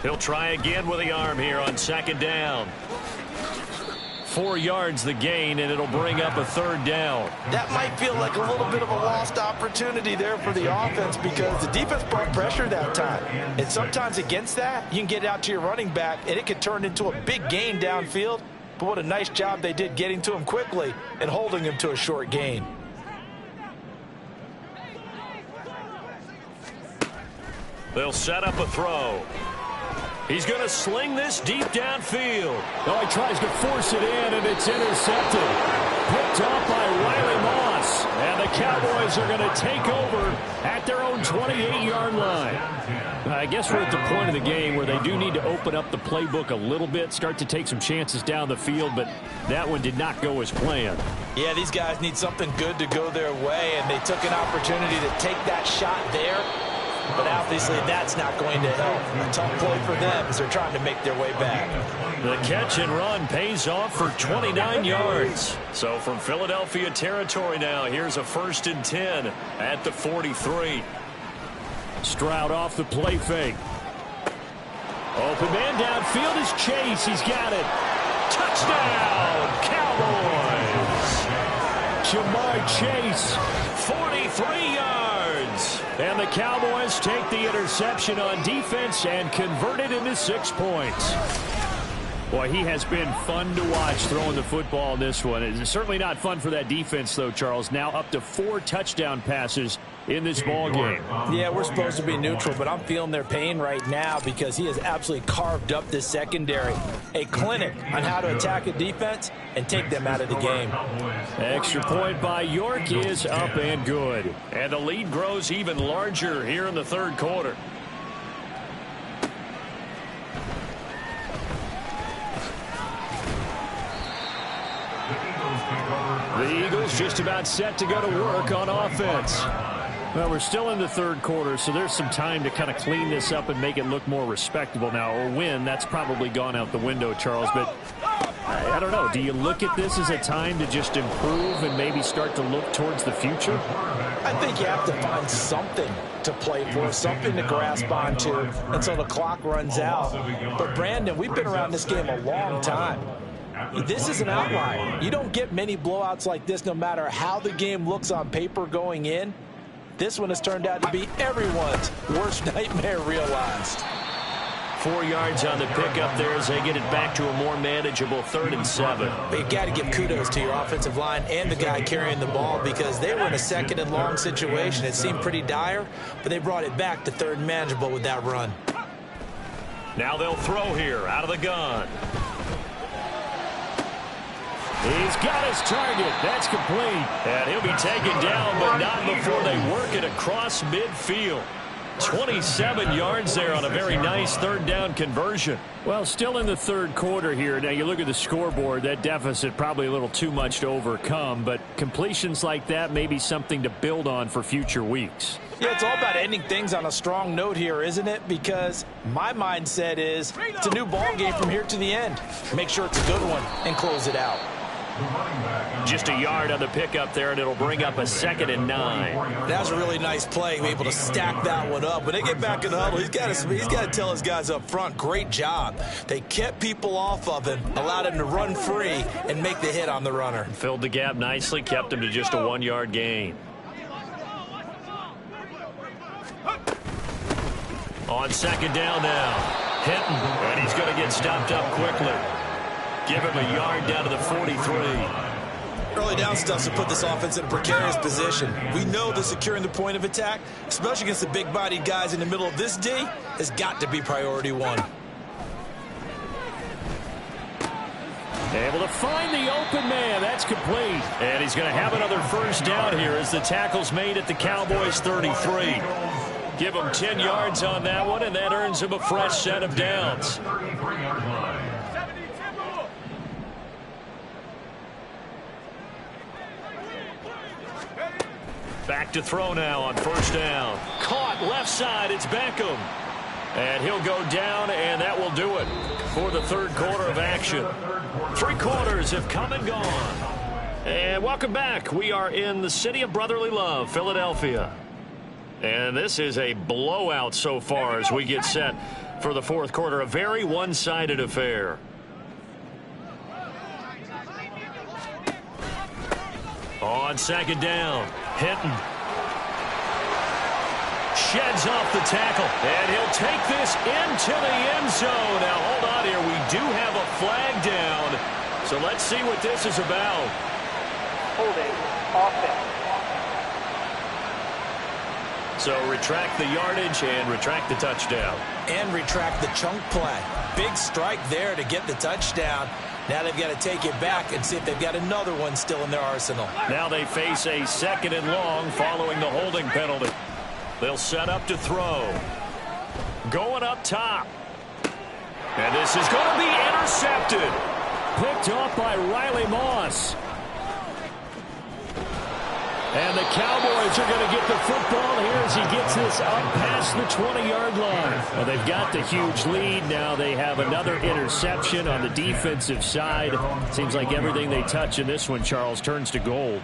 He'll try again with the arm here on 2nd down. 4 yards the gain, and it'll bring up a 3rd down. That might feel like a little bit of a lost opportunity there for the offense, because the defense brought pressure that time. And sometimes against that, you can get out to your running back, and it could turn into a big gain downfield. But what a nice job they did getting to him quickly and holding him to a short gain. They'll set up a throw. He's going to sling this deep downfield. Oh, he tries to force it in, and it's intercepted. Picked off by Riley Moss. And the Cowboys are going to take over at their own 28-yard line. I guess we're at the point of the game where they do need to open up the playbook a little bit, start to take some chances down the field, but that one did not go as planned. Yeah, these guys need something good to go their way, and they took an opportunity to take that shot there. But obviously that's not going to help. A tough play for them as they're trying to make their way back. The catch and run pays off for 29 yards. So from Philadelphia territory now, here's a 1st and 10 at the 43. Stroud off the play fake. Open man downfield is Chase. He's got it. Touchdown, Cowboys. Jamar Chase, 43 yards. downs. And the Cowboys take the interception on defense and convert it into 6 points. Boy, he has been fun to watch throwing the football in this one. It's certainly not fun for that defense, though, Charles. Now up to 4 touchdown passes in this ball game. Yeah, we're supposed to be neutral, but I'm feeling their pain right now because he has absolutely carved up this secondary. A clinic on how to attack a defense and take them out of the game. Extra point by York is up and good. And the lead grows even larger here in the third quarter. The Eagles just about set to go to work on offense. Well, we're still in the third quarter, so there's some time to kind of clean this up and make it look more respectable now. Or win, that's probably gone out the window, Charles. But I don't know. Do you look at this as a time to just improve and maybe start to look towards the future? I think you have to find something to play for, something to grasp onto until the clock runs out. But, Brandon, we've been around this game a long time. This is an outlier. You don't get many blowouts like this no matter how the game looks on paper going in. This one has turned out to be everyone's worst nightmare realized. 4 yards on the pickup there as they get it back to a more manageable 3rd and 7. But you got to give kudos to your offensive line and the guy carrying the ball because they were in a 2nd and long situation. It seemed pretty dire, but they brought it back to 3rd and manageable with that run. Now they'll throw here out of the gun. He's got his target. That's complete. And he'll be taken down, but not before they work it across midfield. 27 yards there on a very nice 3rd down conversion. Well, still in the third quarter here. Now, you look at the scoreboard, that deficit probably a little too much to overcome, but completions like that may be something to build on for future weeks. Yeah, it's all about ending things on a strong note here, isn't it? Because my mindset is it's a new ball game from here to the end. Make sure it's a good one and close it out. Just a yard on the pickup there, and it'll bring up a 2nd and 9. That was a really nice play, able to stack that one up. When they get back in the huddle, he's got to tell his guys up front, great job. They kept people off of him, allowed him to run free, and make the hit on the runner. Filled the gap nicely, kept him to just a 1-yard gain. On 2nd down now. Hinton, and he's going to get stopped up quickly. Give him a yard down to the 43. Early down stuff to put this offense in a precarious position. We know that securing the point of attack, especially against the big-bodied guys in the middle of this D, has got to be priority 1. Able to find the open man. That's complete. And he's going to have another 1st down here as the tackle's made at the Cowboys 33. Give him 10 yards on that one, and that earns him a fresh set of downs. Back to throw now on 1st down. Caught left side. It's Beckham. And he'll go down, and that will do it for the third quarter of action. 3 quarters have come and gone. And welcome back. We are in the city of brotherly love, Philadelphia. And this is a blowout so far as we get set for the fourth quarter. A very one-sided affair. On 2nd down, Hinton sheds off the tackle, and he'll take this into the end zone. Now, hold on here. We do have a flag down, so let's see what this is about. Holding, offense. So retract the yardage and retract the touchdown. And retract the chunk play. Big strike there to get the touchdown. Now they've got to take it back and see if they've got another one still in their arsenal. Now they face a 2nd and long following the holding penalty. They'll set up to throw. Going up top. And this is going to be intercepted. Picked off by Riley Moss. And the Cowboys are going to get the football here as he gets this up past the 20-yard line. Well, they've got the huge lead. Now they have another interception on the defensive side. Seems like everything they touch in this one, Charles, turns to gold.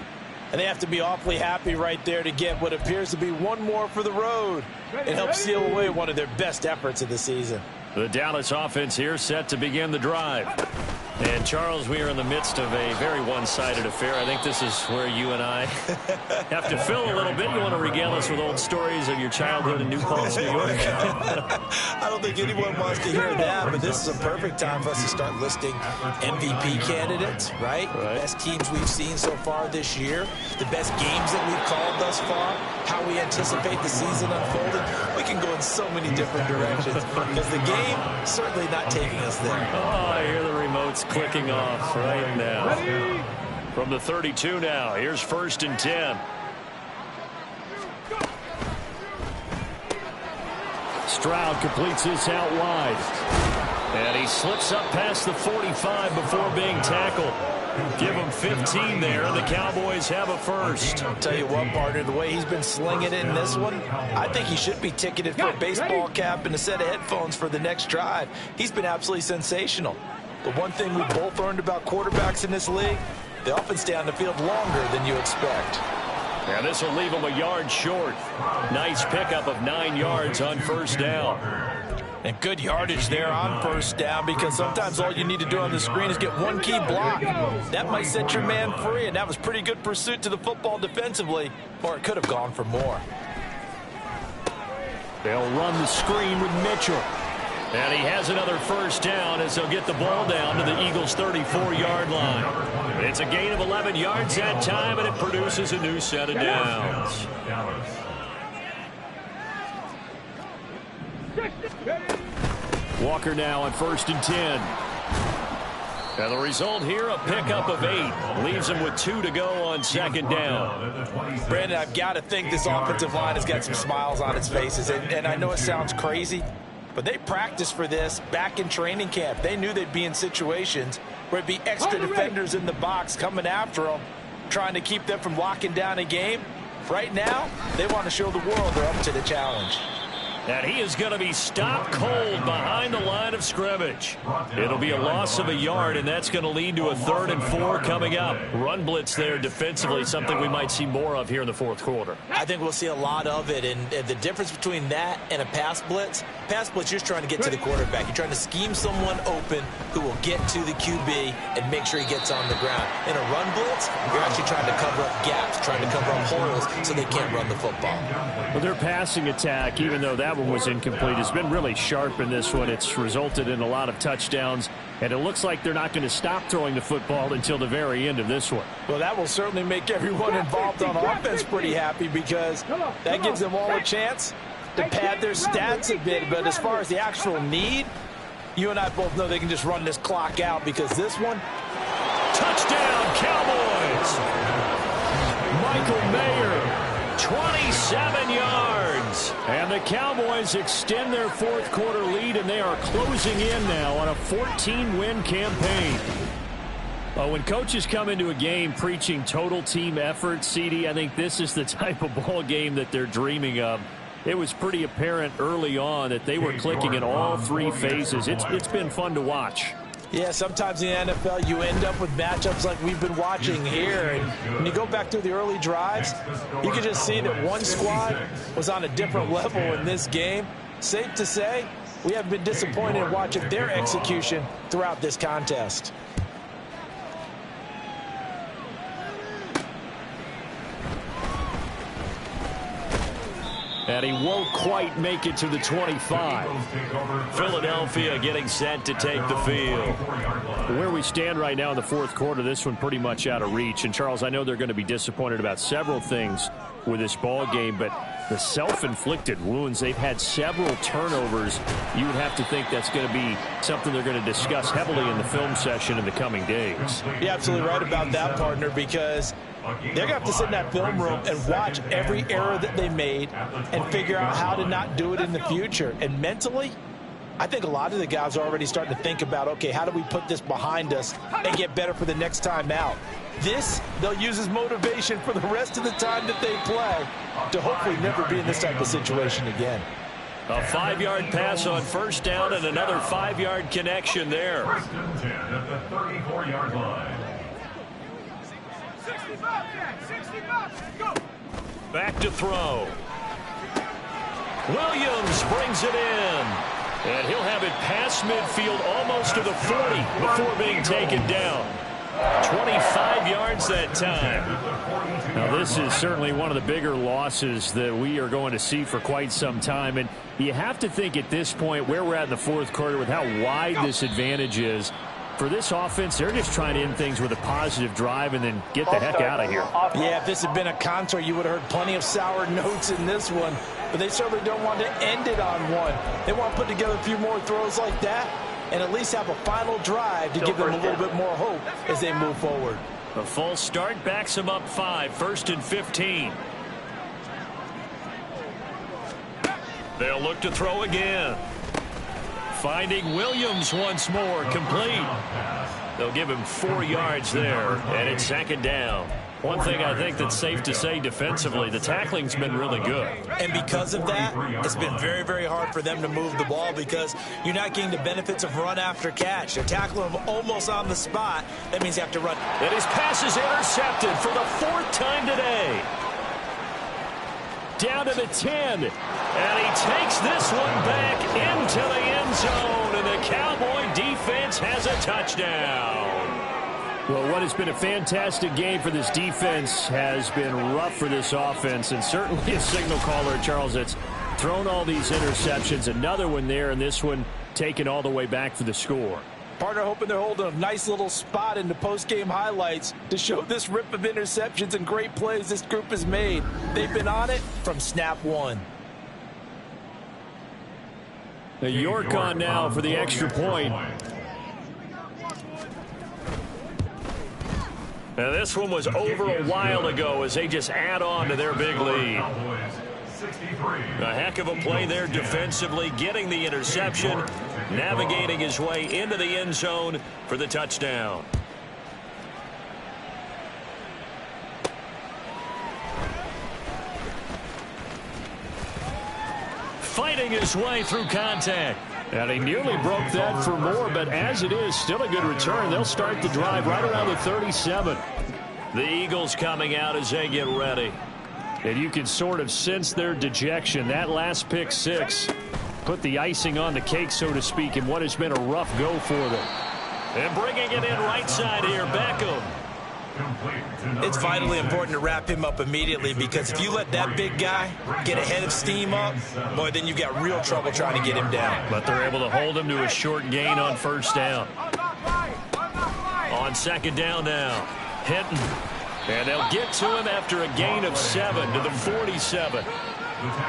And they have to be awfully happy right there to get what appears to be one more for the road. It helps seal away one of their best efforts of the season. The Dallas offense here set to begin the drive. And, Charles, we are in the midst of a very one-sided affair. I think this is where you and I have to fill a little bit. You want to regale us with old stories of your childhood in New Paltz, New York? I don't think anyone wants to hear that, but this is a perfect time for us to start listing MVP candidates, right? Best teams we've seen so far this year, the best games that we've called thus far, how we anticipate the season unfolding. We can go in so many different directions because the game certainly not taking us there. Oh, I hear the remotes clicking off right now. From the 32 now, here's 1st and 10. Stroud completes this out wide. And he slips up past the 45 before being tackled. Give him 15 there, and the Cowboys have a first. I'll tell you what, partner, the way he's been slinging it in this one, I think he should be ticketed for a baseball cap and a set of headphones for the next drive. He's been absolutely sensational. The one thing we both learned about quarterbacks in this league, they often stay on the field longer than you expect. And this will leave him a yard short. Nice pickup of 9 yards on 1st down. And good yardage there on 1st down, because sometimes all you need to do on the screen is get one key block. That might set your man free, and that was pretty good pursuit to the football defensively, or it could have gone for more. They'll run the screen with Mitchell. And he has another 1st down as they'll get the ball down to the Eagles' 34-yard line. It's a gain of 11 yards that time, and it produces a new set of downs. Walker now on 1st and 10. And the result here, a pickup of 8. Leaves him with 2 to go on 2nd down. Brandon, I've got to think this offensive line has got some smiles on its faces. And I know it sounds crazy, but they practiced for this back in training camp. They knew they'd be in situations where it'd be extra defenders in the box coming after them, trying to keep them from locking down a game. Right now, they want to show the world they're up to the challenge. And he is going to be stopped cold behind the line of scrimmage. It'll be a loss of a yard, and that's going to lead to a 3rd and 4 coming up. Run blitz there defensively, something we might see more of here in the 4th quarter. I think we'll see a lot of it, and the difference between that and a pass blitz, you're just trying to get to the quarterback. You're trying to scheme someone open who will get to the QB and make sure he gets on the ground. In a run blitz, you're actually trying to cover up gaps, trying to cover up holes so they can't run the football. Well, their passing attack, even though that one was incomplete, has been really sharp in this one. It's resulted in a lot of touchdowns, and it looks like they're not going to stop throwing the football until the very end of this one. Well, that will certainly make everyone involved on offense pretty happy, because that gives them all a chance to pad their stats a bit. But as far as the actual need, you and I both know they can just run this clock out, because this one, touchdown Cowboys! Michael Mayer, 27 yards. And the Cowboys extend their 4th quarter lead, and they are closing in now on a 14-win campaign. When coaches come into a game preaching total team effort, CD, I think this is the type of ball game that they're dreaming of. It was pretty apparent early on that they were clicking in all 3 phases. It's been fun to watch. Yeah, sometimes in the NFL you end up with matchups like we've been watching here. And when you go back through the early drives, you can just see that one squad was on a different level in this game. Safe to say, we haven't been disappointed in watching their execution throughout this contest. And he won't quite make it to the 25. Philadelphia getting set to take the field. Where we stand right now in the 4th quarter, this one pretty much out of reach. And, Charles, I know they're going to be disappointed about several things with this ball game, but the self-inflicted wounds, they've had several turnovers. You would have to think that's going to be something they're going to discuss heavily in the film session in the coming days. You're absolutely right about that, partner, because they're going to have to sit in that film room and watch every error that they made and figure out how to not do it in the future. And mentally, I think a lot of the guys are already starting to think about, okay, how do we put this behind us and get better for the next time out? This, they'll use as motivation for the rest of the time that they play to hopefully never be in this type of situation again. A 5-yard pass on 1st down and another 5-yard connection there. 1st and 10 at the 34-yard line. Back to throw. Williams brings it in. And he'll have it past midfield almost to the 40 before being taken down. 25 yards that time. Now, this is certainly one of the bigger losses that we are going to see for quite some time. And you have to think at this point where we're at in the fourth quarter with how wide this advantage is. For this offense, they're just trying to end things with a positive drive and then get the heck out of here. Yeah, if this had been a concert, you would have heard plenty of sour notes in this one. But they certainly don't want to end it on one. They want to put together a few more throws like that and at least have a final drive to give them a little bit more hope as they move forward. A false start backs them up 5, 1st and 15. They'll look to throw again. Finding Williams once more, complete. They'll give him 4 yards there, and it's 2nd down. One thing I think that's safe to say defensively, the tackling's been really good. And because of that, it's been very, very hard for them to move the ball because you're not getting the benefits of run after catch. They're tackling them almost on the spot. That means you have to run. And his pass is intercepted for the 4th time today. Down to the 10. And he takes this one back into the end zone. And the Cowboy defense has a touchdown. Well, what has been a fantastic game for this defense has been rough for this offense, and certainly a signal caller, Charles, that's thrown all these interceptions. Another one there, and this one taken all the way back for the score. Partner hoping they're holding a nice little spot in the post-game highlights to show this rip of interceptions and great plays this group has made. They've been on it from snap one. York on now for the extra point. Now, this one was over a while ago as they just add on to their big lead. A heck of a play there defensively, getting the interception, navigating his way into the end zone for the touchdown. Fighting his way through contact. And he nearly broke that for more, but as it is, still a good return. They'll start the drive right around the 37. The Eagles coming out as they get ready. And you can sort of sense their dejection. That last pick 6 put the icing on the cake, so to speak, in what has been a rough go for them. And bringing it in right side here, Beckham. It's vitally important to wrap him up immediately because if you let that big guy get ahead of steam up, boy, then you've got real trouble trying to get him down. But they're able to hold him to a short gain on 1st down. On 2nd down now, Hinton. And they'll get to him after a gain of 7 to the 47.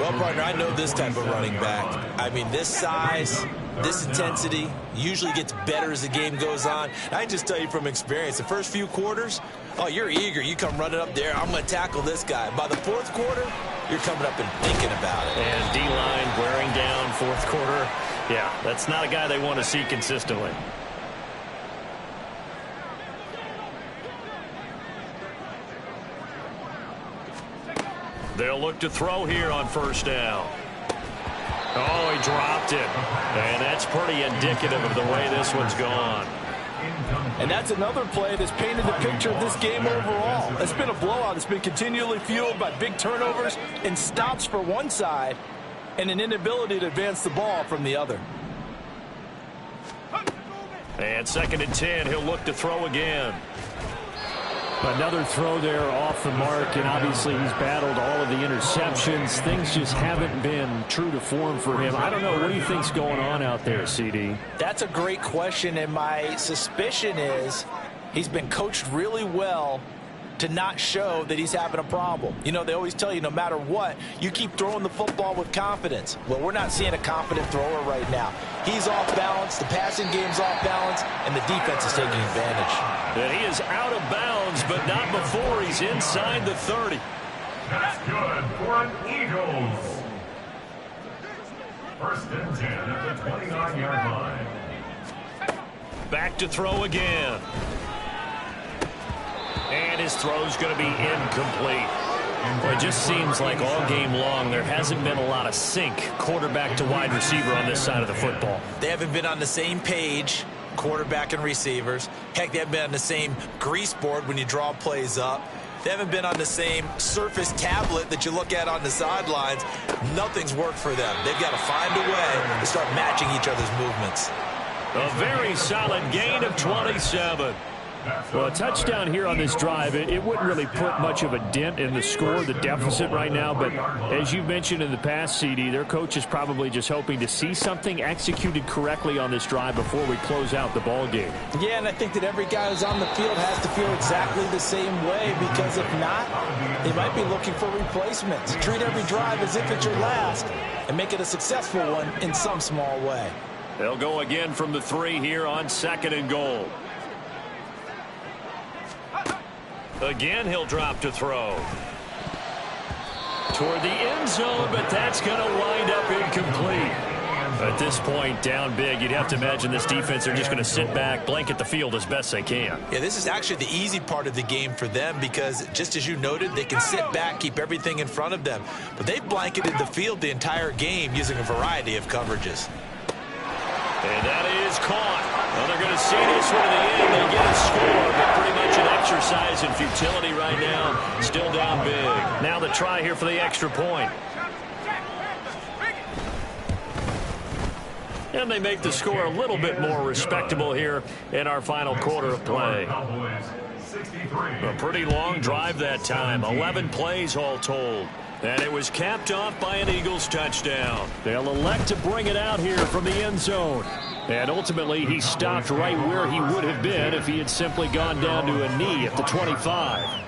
Well, partner, I know this type of running back. I mean, this size, this intensity usually gets better as the game goes on. I can just tell you from experience, the first few quarters, oh, you're eager. You come running up there, I'm going to tackle this guy. By the 4th quarter, you're coming up and thinking about it. And D-line wearing down 4th quarter. Yeah, that's not a guy they want to see consistently. They'll look to throw here on 1st down. Oh, he dropped it. And that's pretty indicative of the way this one's gone. And that's another play that's painted the picture of this game overall. It's been a blowout. It's been continually fueled by big turnovers and stops for one side and an inability to advance the ball from the other. And 2nd and 10, he'll look to throw again. Another throw there off the mark, and obviously he's battled all of the interceptions. Things just haven't been true to form for him. I don't know. What do you think's going on out there, CD? That's a great question, and my suspicion is he's been coached really well to not show that he's having a problem. You know, they always tell you no matter what, you keep throwing the football with confidence. Well, we're not seeing a confident thrower right now. He's off balance, the passing game's off balance, and the defense is taking advantage. And he is out of bounds, but not before he's inside the 30. That's good for an Eagles. 1st and 10 at the 29-yard line. Back to throw again. And his throw's going to be incomplete. Well, it just seems like all game long there hasn't been a lot of sync quarterback to wide receiver on this side of the football. They haven't been on the same page, quarterback and receivers. Heck, they haven't been on the same grease board when you draw plays up. They haven't been on the same Surface tablet that you look at on the sidelines. Nothing's worked for them. They've got to find a way to start matching each other's movements. A very solid gain of 27. Well, a touchdown here on this drive, it wouldn't really put much of a dent in the score, the deficit right now. But as you've mentioned in the past, CD, their coach is probably just hoping to see something executed correctly on this drive before we close out the ball game. Yeah, and I think that every guy who's on the field has to feel exactly the same way, because if not, they might be looking for replacements. Treat every drive as if it's your last and make it a successful one in some small way. They'll go again from the 3 here on 2nd and goal. Again, he'll drop to throw. Toward the end zone, but that's going to wind up incomplete. At this point, down big, you'd have to imagine this defense are just going to sit back, blanket the field as best they can. Yeah, this is actually the easy part of the game for them because, just as you noted, they can sit back, keep everything in front of them. But they've blanketed the field the entire game using a variety of coverages. And that is caught. Well, they're going to see this one in the end. They get a score, but pretty much an exercise in futility right now. Still down big. Now the try here for the extra point. And they make the score a little bit more respectable here in our final quarter of play. A pretty long drive that time. 11 plays all told. And it was capped off by an Eagles touchdown. They'll elect to bring it out here from the end zone. And ultimately, he stopped right where he would have been if he had simply gone down to a knee at the 25.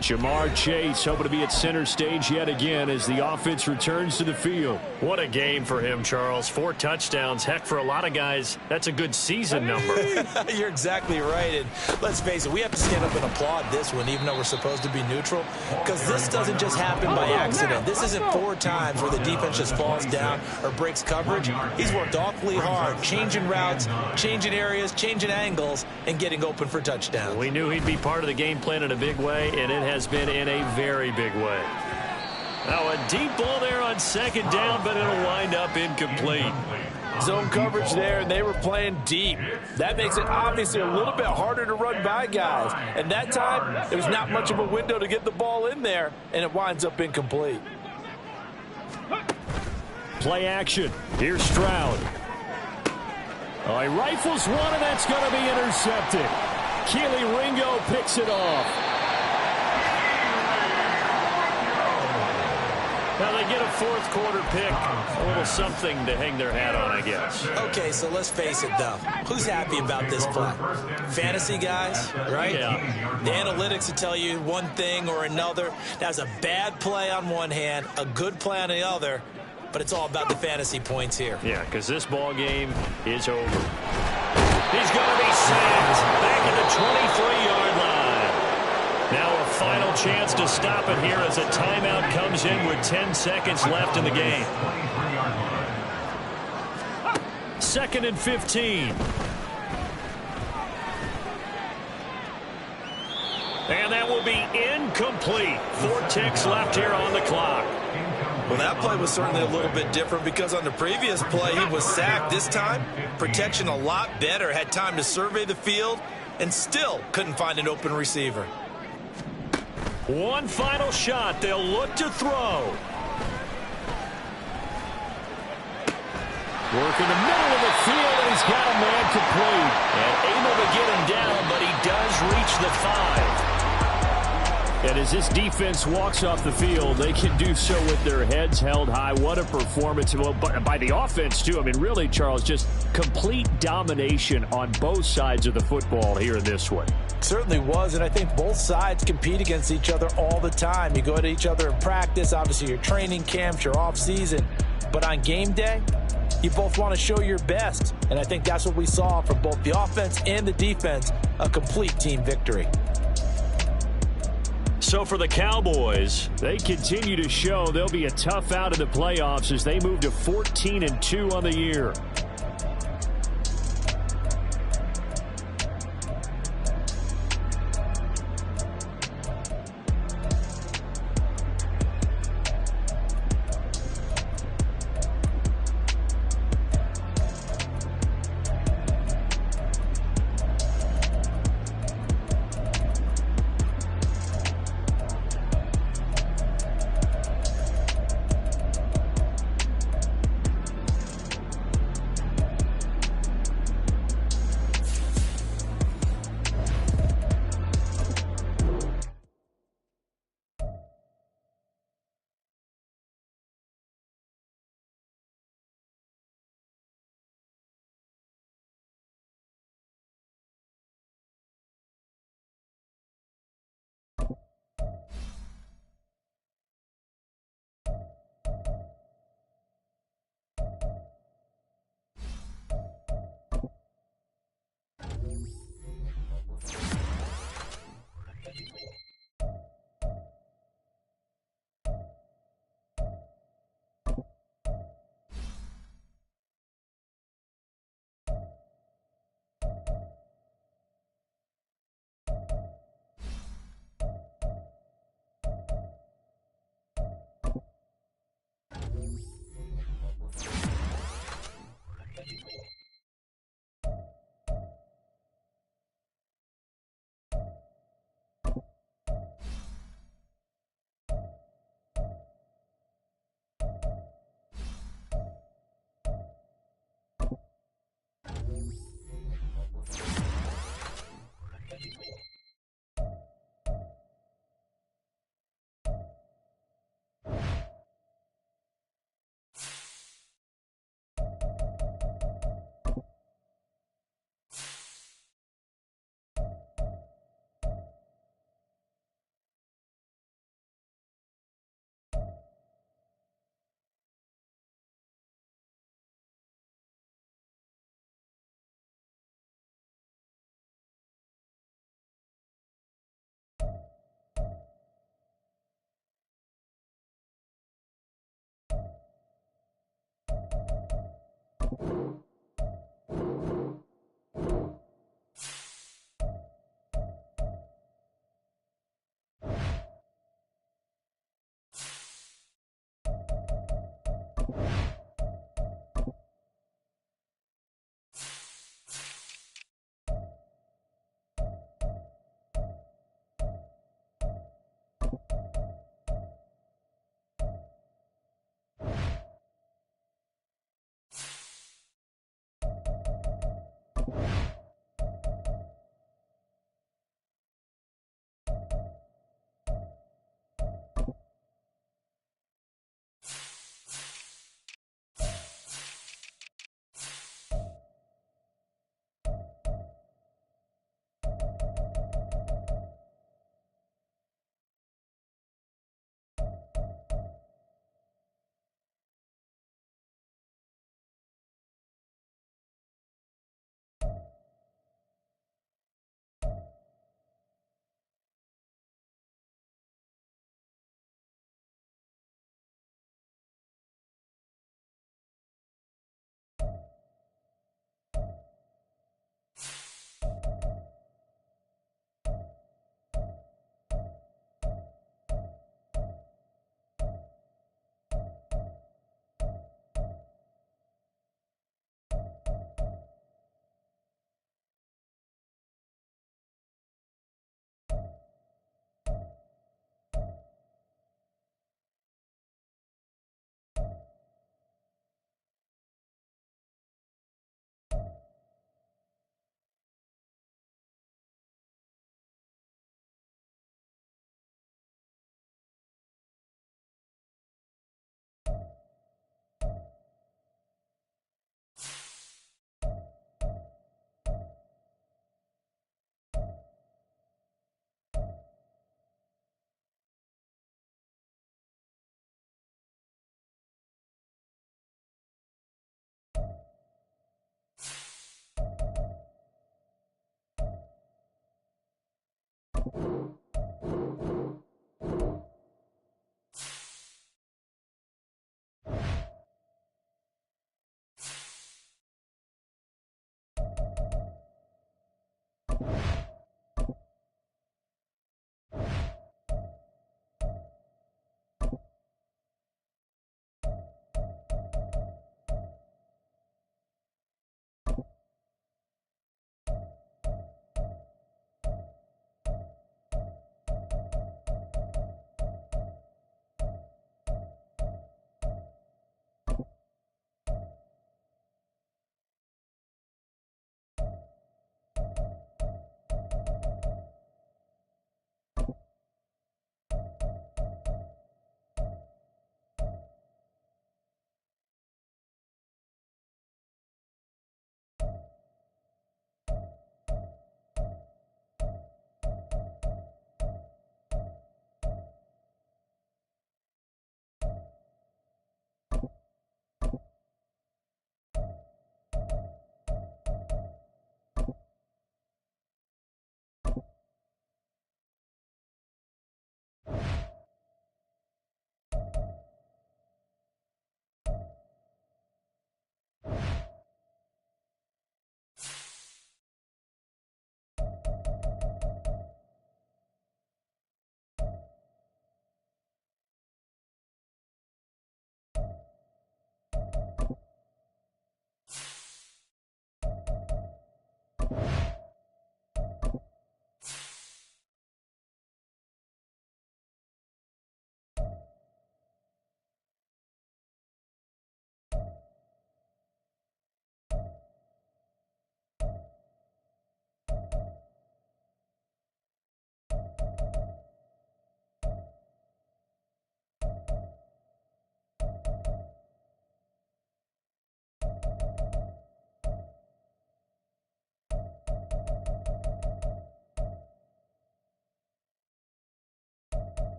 Jamar Chase hoping to be at center stage yet again as the offense returns to the field. What a game for him, Charles. 4 touchdowns. Heck, for a lot of guys, that's a good season number. You're exactly right. And let's face it, we have to stand up and applaud this one, even though we're supposed to be neutral, because this doesn't just happen by accident. This isn't 4 times where the defense just falls down or breaks coverage. He's worked awfully hard, changing routes, changing areas, changing angles, and getting open for touchdowns. We knew he'd be part of the game plan in a big way, and it has been in a very big way. Now a deep ball there on 2nd down, but it'll wind up incomplete. Zone coverage there, and they were playing deep. That makes it obviously a little bit harder to run by guys. And that time, there was not much of a window to get the ball in there, and it winds up incomplete. Play action. Here's Stroud. Oh, he rifles one, and that's going to be intercepted. Keely Ringo picks it off. Now they get a 4th quarter pick. A little something to hang their hat on, I guess. Okay, so let's face it, though. Who's happy about this play? Fantasy guys, right? Yeah. The analytics will tell you one thing or another. That's a bad play on one hand, a good play on the other, but it's all about the fantasy points here. Yeah, because this ball game is over. He's going to be sacked back at the 23-yard line. Now a final chance to stop it here as a timeout comes in with 10 seconds left in the game. 2nd and 15. And that will be incomplete. 4 ticks left here on the clock. Well, that play was certainly a little bit different because on the previous play he was sacked. This time, protection a lot better. Had time to survey the field and still couldn't find an open receiver. One final shot. They'll look to throw. Work in the middle of the field, and he's got a man complete. And able to get him down, but he does reach the 5. And as this defense walks off the field, they can do so with their heads held high. What a performance by the offense, too. I mean, really, Charles, just complete domination on both sides of the football here in this one. Certainly was, and I think both sides compete against each other all the time. You go at each other in practice, obviously your training camps, your off-season. But on game day, you both want to show your best. And I think that's what we saw from both the offense and the defense, a complete team victory. So for the Cowboys, they continue to show they'll be a tough out in the playoffs as they move to 14-2 on the year.